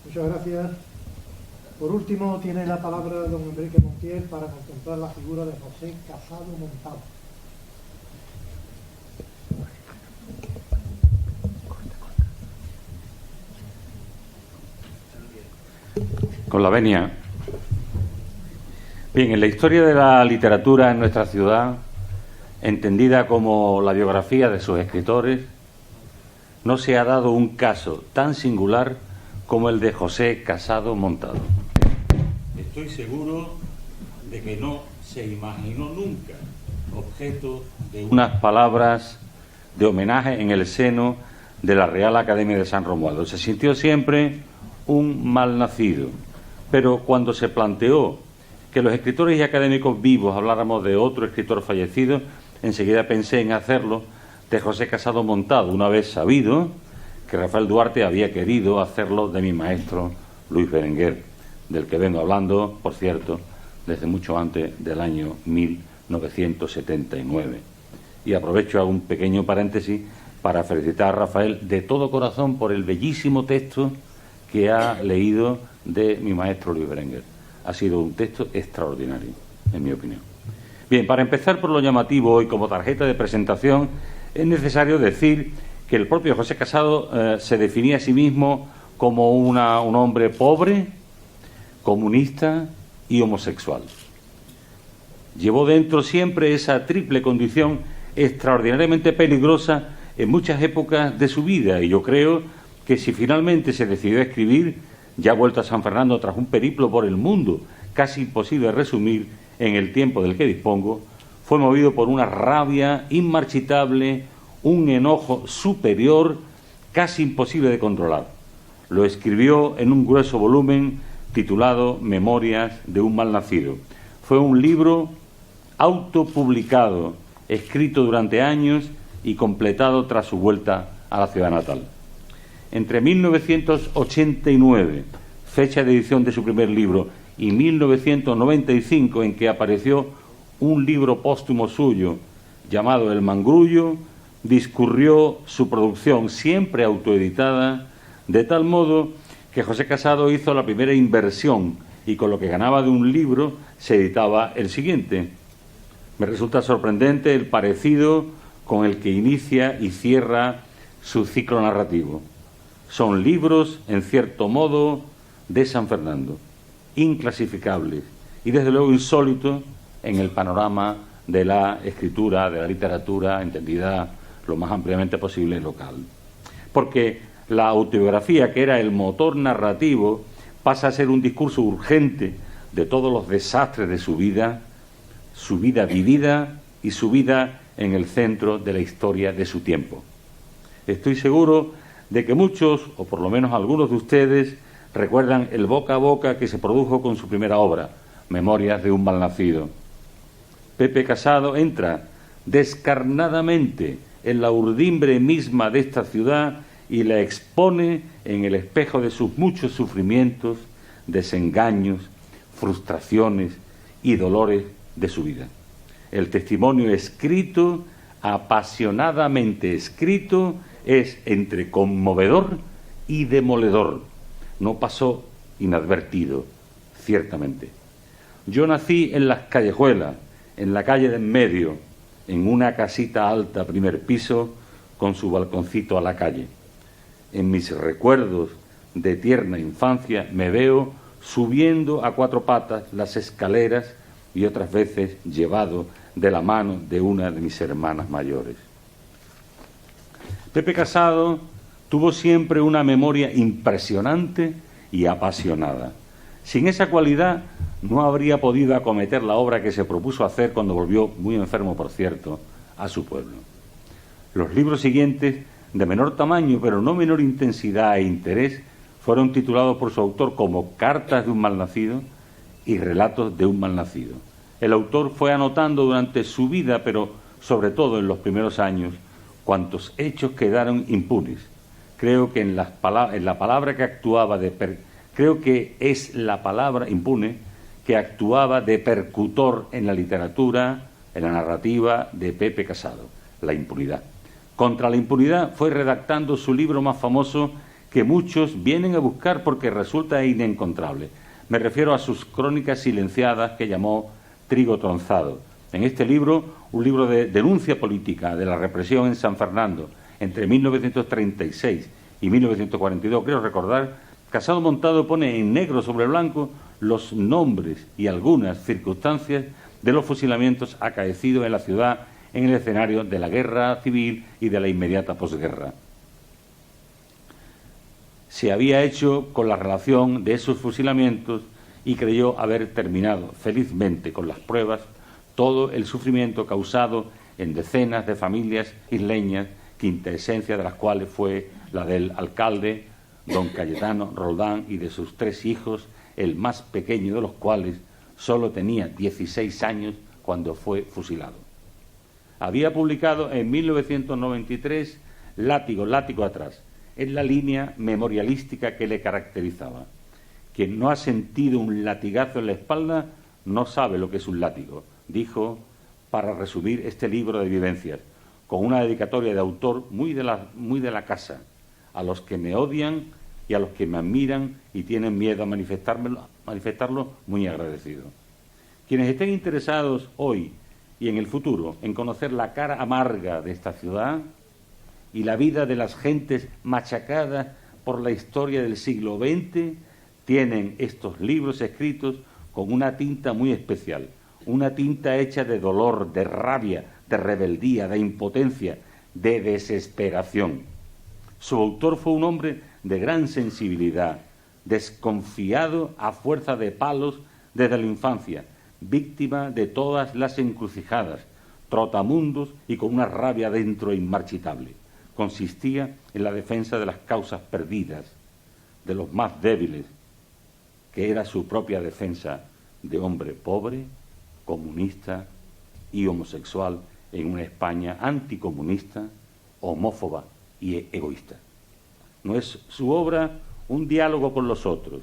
Muchas gracias. Por último, tiene la palabra don Enrique Montiel para contemplar la figura de José Casado Montado. Con la venia. Bien, en la historia de la literatura en nuestra ciudad, entendida como la biografía de sus escritores, no se ha dado un caso tan singular como el de José Casado Montado. Estoy seguro de que no se imaginó nunca objeto de unas palabras de homenaje en el seno de la Real Academia de San Romualdo. Se sintió siempre un malnacido, pero cuando se planteó que los escritores y académicos vivos habláramos de otro escritor fallecido, enseguida pensé en hacerlo de José Casado Montado, una vez sabido que Rafael Duarte había querido hacerlo de mi maestro Luis Berenguer, del que vengo hablando, por cierto, desde mucho antes del año 1979. Y aprovecho, hago un pequeño paréntesis para felicitar a Rafael de todo corazón por el bellísimo texto que ha leído de mi maestro Luis Berenguer. Ha sido un texto extraordinario, en mi opinión. Bien, para empezar por lo llamativo y como tarjeta de presentación, es necesario decir que el propio José Casado se definía a sí mismo como un hombre pobre, comunista y homosexual. Llevó dentro siempre esa triple condición extraordinariamente peligrosa en muchas épocas de su vida, y yo creo que si finalmente se decidió a escribir, ya vuelto a San Fernando tras un periplo por el mundo casi imposible de resumir en el tiempo del que dispongo, fue movido por una rabia inmarchitable, un enojo superior casi imposible de controlar. Lo escribió en un grueso volumen titulado Memorias de un malnacido. Fue un libro autopublicado, escrito durante años y completado tras su vuelta a la ciudad natal. Entre 1989, fecha de edición de su primer libro, y 1995, en que apareció un libro póstumo suyo llamado El Mangrullo, discurrió su producción, siempre autoeditada, de tal modo que José Casado hizo la primera inversión y con lo que ganaba de un libro se editaba el siguiente. Me resulta sorprendente el parecido con el que inicia y cierra su ciclo narrativo. Son libros, en cierto modo, de San Fernando, inclasificables y desde luego insólitos en el panorama de la escritura, de la literatura, entendida lo más ampliamente posible local. Porque la autobiografía, que era el motor narrativo, pasa a ser un discurso urgente de todos los desastres de su vida vivida y su vida en el centro de la historia de su tiempo. Estoy seguro de que muchos, o por lo menos algunos de ustedes, recuerdan el boca a boca que se produjo con su primera obra, Memorias de un malnacido. Pepe Casado entra descarnadamente en la urdimbre misma de esta ciudad y la expone en el espejo de sus muchos sufrimientos, desengaños, frustraciones y dolores de su vida. El testimonio escrito, apasionadamente escrito, es entre conmovedor y demoledor. No pasó inadvertido, ciertamente. Yo nací en las Callejuelas, en la calle de en medio, en una casita alta, primer piso, con su balconcito a la calle. En mis recuerdos de tierna infancia me veo subiendo a cuatro patas las escaleras y otras veces llevado de la mano de una de mis hermanas mayores. Pepe Casado tuvo siempre una memoria impresionante y apasionada. Sin esa cualidad no habría podido acometer la obra que se propuso hacer cuando volvió, muy enfermo por cierto, a su pueblo. Los libros siguientes, de menor tamaño pero no menor intensidad e interés, fueron titulados por su autor como Cartas de un malnacido y Relatos de un malnacido. El autor fue anotando durante su vida, pero sobre todo en los primeros años, cuantos hechos quedaron impunes. Creo que creo que es la palabra impune que actuaba de percutor en la literatura, en la narrativa de Pepe Casado, la impunidad. Contra la impunidad fue redactando su libro más famoso, que muchos vienen a buscar porque resulta inencontrable. Me refiero a sus crónicas silenciadas que llamó Trigo Tronzado. En este libro, un libro de denuncia política de la represión en San Fernando entre 1936 y 1942, creo recordar, Casado Montado pone en negro sobre blanco los nombres y algunas circunstancias de los fusilamientos acaecidos en la ciudad en el escenario de la guerra civil y de la inmediata posguerra. Se había hecho con la relación de esos fusilamientos y creyó haber terminado felizmente con las pruebas todo el sufrimiento causado en decenas de familias isleñas, quintaesencia de las cuales fue la del alcalde, don Cayetano Roldán, y de sus 3 hijos, el más pequeño de los cuales solo tenía 16 años cuando fue fusilado. Había publicado en 1993 Látigo atrás, en la línea memorialística que le caracterizaba. Quien no ha sentido un latigazo en la espalda no sabe lo que es un látigo, dijo para resumir este libro de vivencias, con una dedicatoria de autor muy de la casa, a los que me odian y a los que me admiran y tienen miedo a manifestarlo, muy agradecido. Quienes estén interesados hoy y en el futuro en conocer la cara amarga de esta ciudad y la vida de las gentes machacadas por la historia del siglo XX, tienen estos libros escritos con una tinta muy especial, una tinta hecha de dolor, de rabia, de rebeldía, de impotencia, de desesperación. Su autor fue un hombre de gran sensibilidad, desconfiado a fuerza de palos desde la infancia, víctima de todas las encrucijadas, trotamundos y con una rabia dentro inmarchitable. Consistía en la defensa de las causas perdidas, de los más débiles, que era su propia defensa de hombre pobre, comunista y homosexual en una España anticomunista, homófoba y egoísta. No es su obra un diálogo con los otros,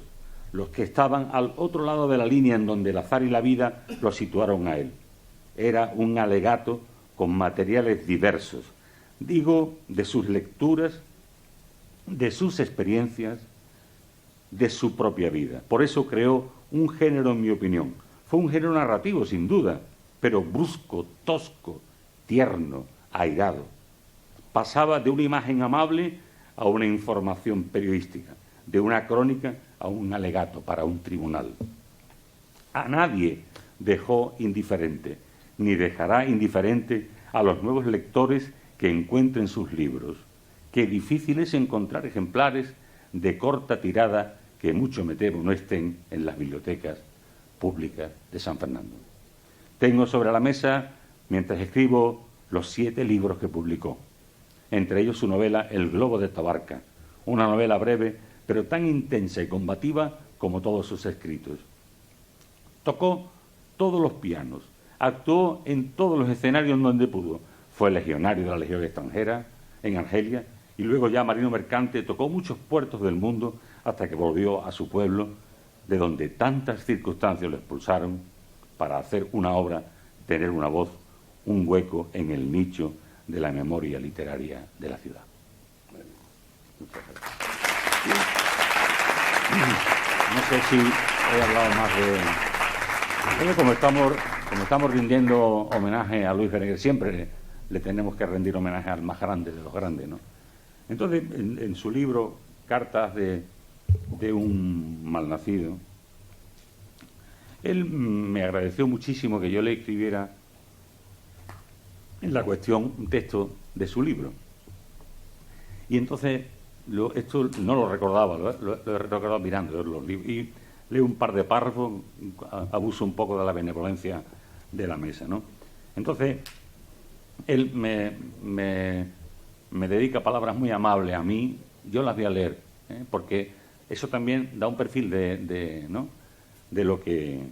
los que estaban al otro lado de la línea en donde el azar y la vida lo situaron a él. Era un alegato con materiales diversos, digo, de sus lecturas, de sus experiencias, de su propia vida. Por eso creó un género, en mi opinión. Fue un género narrativo, sin duda, pero brusco, tosco, tierno, airado. Pasaba de una imagen amable a una información periodística, de una crónica a un alegato para un tribunal. A nadie dejó indiferente, ni dejará indiferente a los nuevos lectores que encuentren sus libros. Qué difícil es encontrar ejemplares de corta tirada que mucho me temo no estén en las bibliotecas públicas de San Fernando. Tengo sobre la mesa, mientras escribo, los 7 libros que publicó, entre ellos su novela El globo de Tabarca, una novela breve pero tan intensa y combativa como todos sus escritos. Tocó todos los pianos, actuó en todos los escenarios en donde pudo. Fue legionario de la Legión extranjera en Argelia y luego ya marino mercante, tocó muchos puertos del mundo hasta que volvió a su pueblo, de donde tantas circunstancias lo expulsaron para hacer una obra, tener una voz, un hueco en el nicho de la memoria literaria de la ciudad. Muchas gracias. No sé si he hablado más de... Como estamos rindiendo homenaje a Luis Berenguer, siempre le tenemos que rendir homenaje al más grande de los grandes, ¿no? Entonces, en su libro, Cartas de un malnacido, él me agradeció muchísimo que yo le escribiera en la cuestión un texto de su libro. Y entonces, esto no lo recordaba, lo he recordado mirando los libros. Y leo un par de párrafos, abuso un poco de la benevolencia de la mesa, ¿no? Entonces, él me dedica palabras muy amables a mí, yo las voy a leer, porque eso también da un perfil de lo que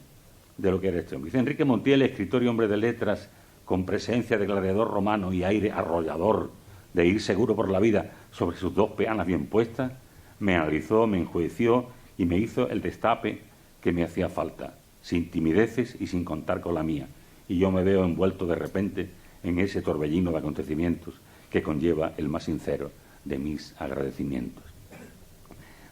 era este hombre. Dice: Enrique Montiel, escritor y hombre de letras, con presencia de gladiador romano y aire arrollador de ir seguro por la vida sobre sus 2 peanas bien puestas, me analizó, me enjuició y me hizo el destape que me hacía falta, sin timideces y sin contar con la mía. Y yo me veo envuelto de repente en ese torbellino de acontecimientos que conlleva el más sincero de mis agradecimientos.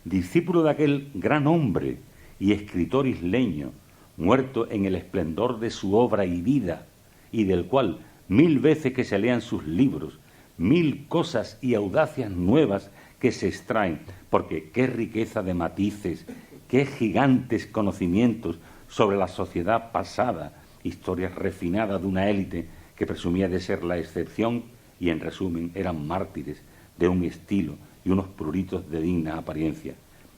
Discípulo de aquel gran hombre y escritor isleño, muerto en el esplendor de su obra y vida, y del cual 1000 veces que se lean sus libros, 1000 cosas y audacias nuevas que se extraen, porque qué riqueza de matices, qué gigantes conocimientos sobre la sociedad pasada, historias refinadas de una élite que presumía de ser la excepción y, en resumen, eran mártires de un estilo y unos pruritos de digna apariencia.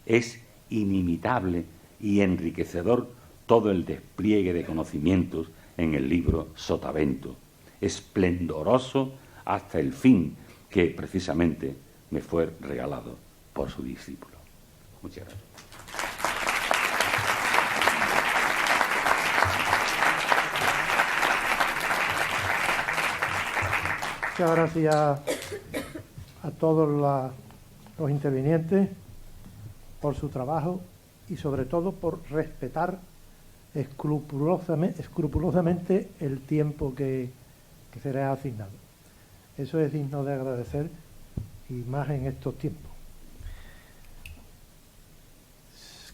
Es inimitable y enriquecedor todo el despliegue de conocimientos en el libro Sotavento, esplendoroso hasta el fin que precisamente me fue regalado por su discípulo. Muchas gracias. Muchas gracias a todos los intervinientes por su trabajo y sobre todo por respetar escrupulosamente el tiempo que se les ha asignado. Eso es digno de agradecer, y más en estos tiempos.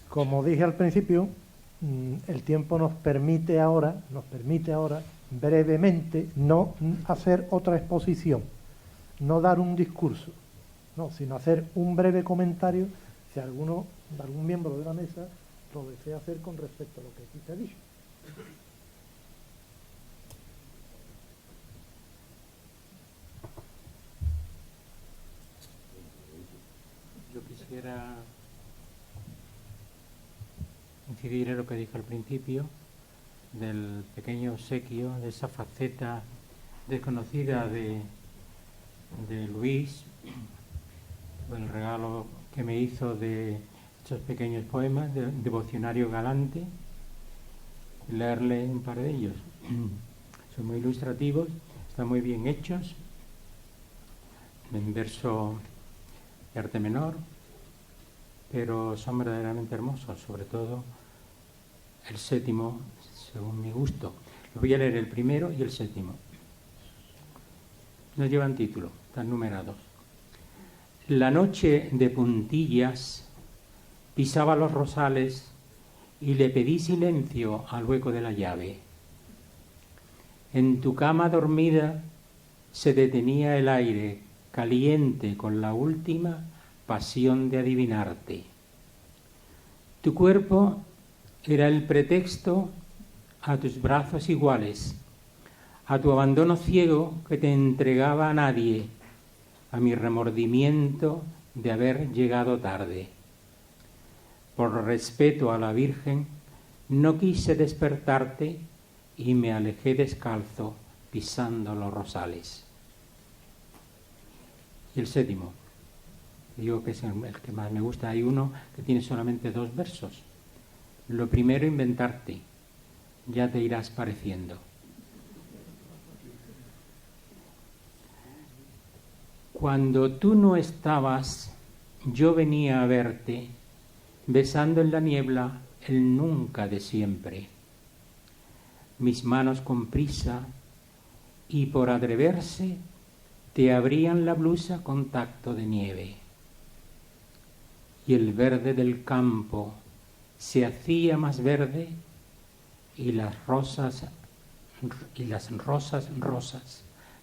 Como dije al principio, el tiempo nos permite ahora brevemente no hacer otra exposición, no dar un discurso, no, sino hacer un breve comentario Si algún miembro de la mesa lo desea hacer con respecto a lo que aquí se ha dicho. Yo quisiera incidir en lo que dijo al principio del pequeño obsequio, de esa faceta desconocida de Luis, el regalo que me hizo de estos pequeños poemas, de Devocionario Galante, leerle un par de ellos. Son muy ilustrativos, están muy bien hechos, en verso de arte menor, pero son verdaderamente hermosos, sobre todo el séptimo, según mi gusto. Lo voy a leer el primero y el séptimo. No llevan título, están numerados. La noche de puntillas pisaba los rosales y le pedí silencio al hueco de la llave. En tu cama dormida se detenía el aire caliente con la última pasión de adivinarte. Tu cuerpo era el pretexto a tus brazos iguales, a tu abandono ciego que te entregaba a nadie, a mi remordimiento de haber llegado tarde. Por respeto a la Virgen, no quise despertarte y me alejé descalzo pisando los rosales. Y el séptimo, digo que es el que más me gusta, hay uno que tiene solamente 2 versos. Lo primero, inventarte, ya te irás pareciendo. Cuando tú no estabas, yo venía a verte, besando en la niebla el nunca de siempre. Mis manos con prisa y por atreverse te abrían la blusa con tacto de nieve. Y el verde del campo se hacía más verde y las rosas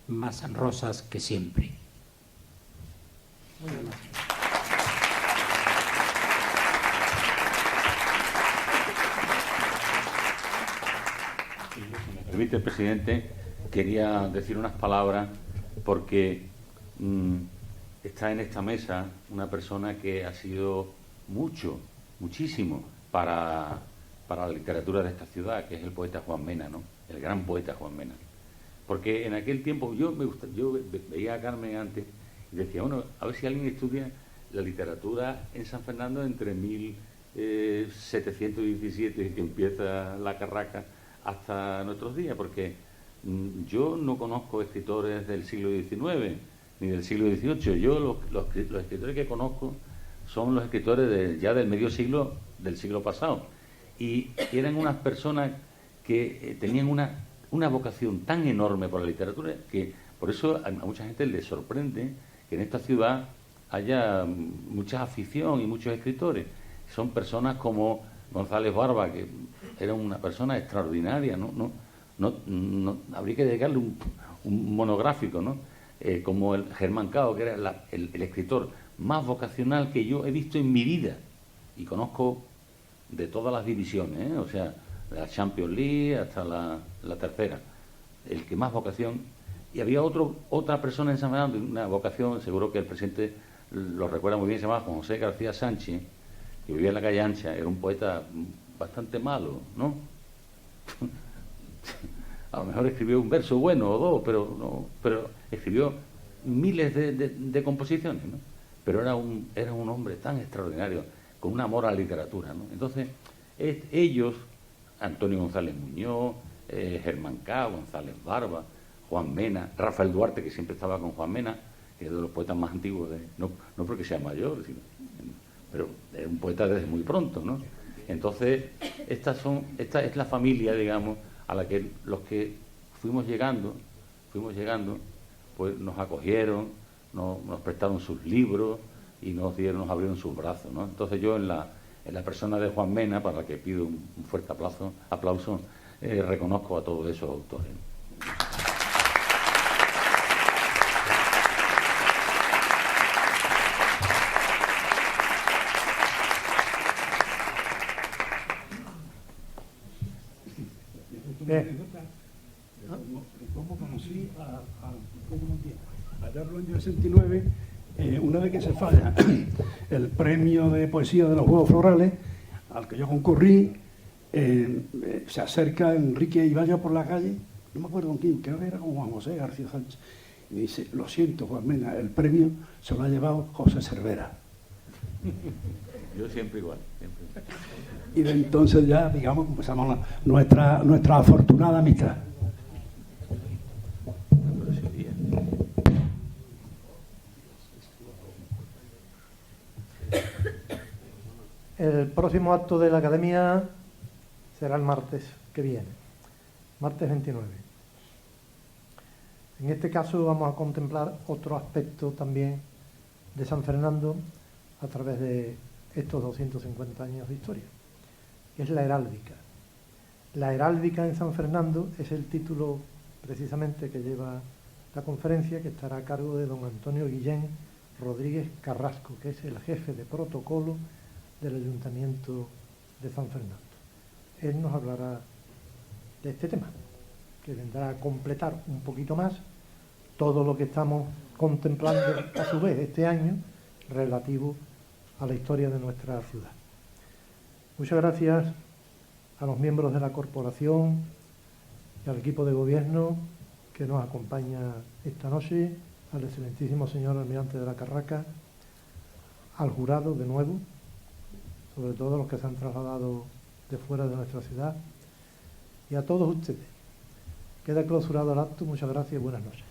más rosas que siempre. Muy bien. Si me permite, presidente, quería decir unas palabras porque está en esta mesa una persona que ha sido muchísimo para la literatura de esta ciudad, que es el poeta Juan Mena, ¿no? El gran poeta Juan Mena. Porque en aquel tiempo yo veía a Carmen antes y decía, bueno, a ver si alguien estudia la literatura en San Fernando entre 1717, que empieza la carraca, hasta nuestros días, porque yo no conozco escritores del siglo XIX ni del siglo XVIII. Yo los escritores que conozco son los escritores ya del medio siglo del siglo pasado, y eran unas personas que tenían una vocación tan enorme por la literatura que por eso a mucha gente les sorprende que en esta ciudad haya mucha afición y muchos escritores. Son personas como González Barba, que era una persona extraordinaria, no habría que dedicarle un monográfico, ¿no? Como el Germán Cao, que era el escritor más vocacional que yo he visto en mi vida, y conozco de todas las divisiones, o sea, la Champions League hasta la tercera, el que más vocación. Y había otra persona en San Fernando, una vocación, seguro que el presidente lo recuerda muy bien, se llamaba Juan José García Sánchez, que vivía en la calle Ancha, era un poeta bastante malo, ¿no? A lo mejor escribió un verso bueno o dos, pero escribió miles de composiciones, ¿no? Pero era un hombre tan extraordinario, con un amor a la literatura, ¿no? Entonces, ellos, Antonio González Muñoz, Germán Cao, González Barba, Juan Mena, Rafael Duarte, que siempre estaba con Juan Mena, que es de los poetas más antiguos, no porque sea mayor, pero es un poeta desde muy pronto, ¿no? Entonces, esta es la familia, digamos, a la que los que fuimos llegando, pues nos acogieron, nos prestaron sus libros y nos abrieron sus brazos, ¿no? Entonces yo en la persona de Juan Mena, para la que pido un fuerte aplauso, reconozco a todos esos autores. sí, allá en el año 69, una vez que se falla el premio de poesía de los Juegos Florales, al que yo concurrí, se acerca Enrique Ibañez por la calle, no me acuerdo con quién, creo que era con Juan José García Sánchez, y dice: lo siento, Juan Mena, el premio se lo ha llevado José Cervera. Yo siempre igual, siempre. Y de entonces ya, digamos, empezamos nuestra afortunada amistad. El próximo acto de la Academia será el martes que viene, martes 29. En este caso vamos a contemplar otro aspecto también de San Fernando a través de estos 250 años de historia, que es la heráldica. La heráldica en San Fernando es el título precisamente que lleva la conferencia, que estará a cargo de don Antonio Guillén Rodríguez Carrasco, que es el jefe de protocolo del Ayuntamiento de San Fernando. Él nos hablará de este tema, que vendrá a completar un poquito más todo lo que estamos contemplando a su vez este año relativo a la historia de nuestra ciudad. Muchas gracias a los miembros de la corporación y al equipo de gobierno que nos acompaña esta noche, al excelentísimo señor almirante de la Carraca, al jurado de nuevo, sobre todo los que se han trasladado de fuera de nuestra ciudad, y a todos ustedes. Queda clausurado el acto. Muchas gracias y buenas noches.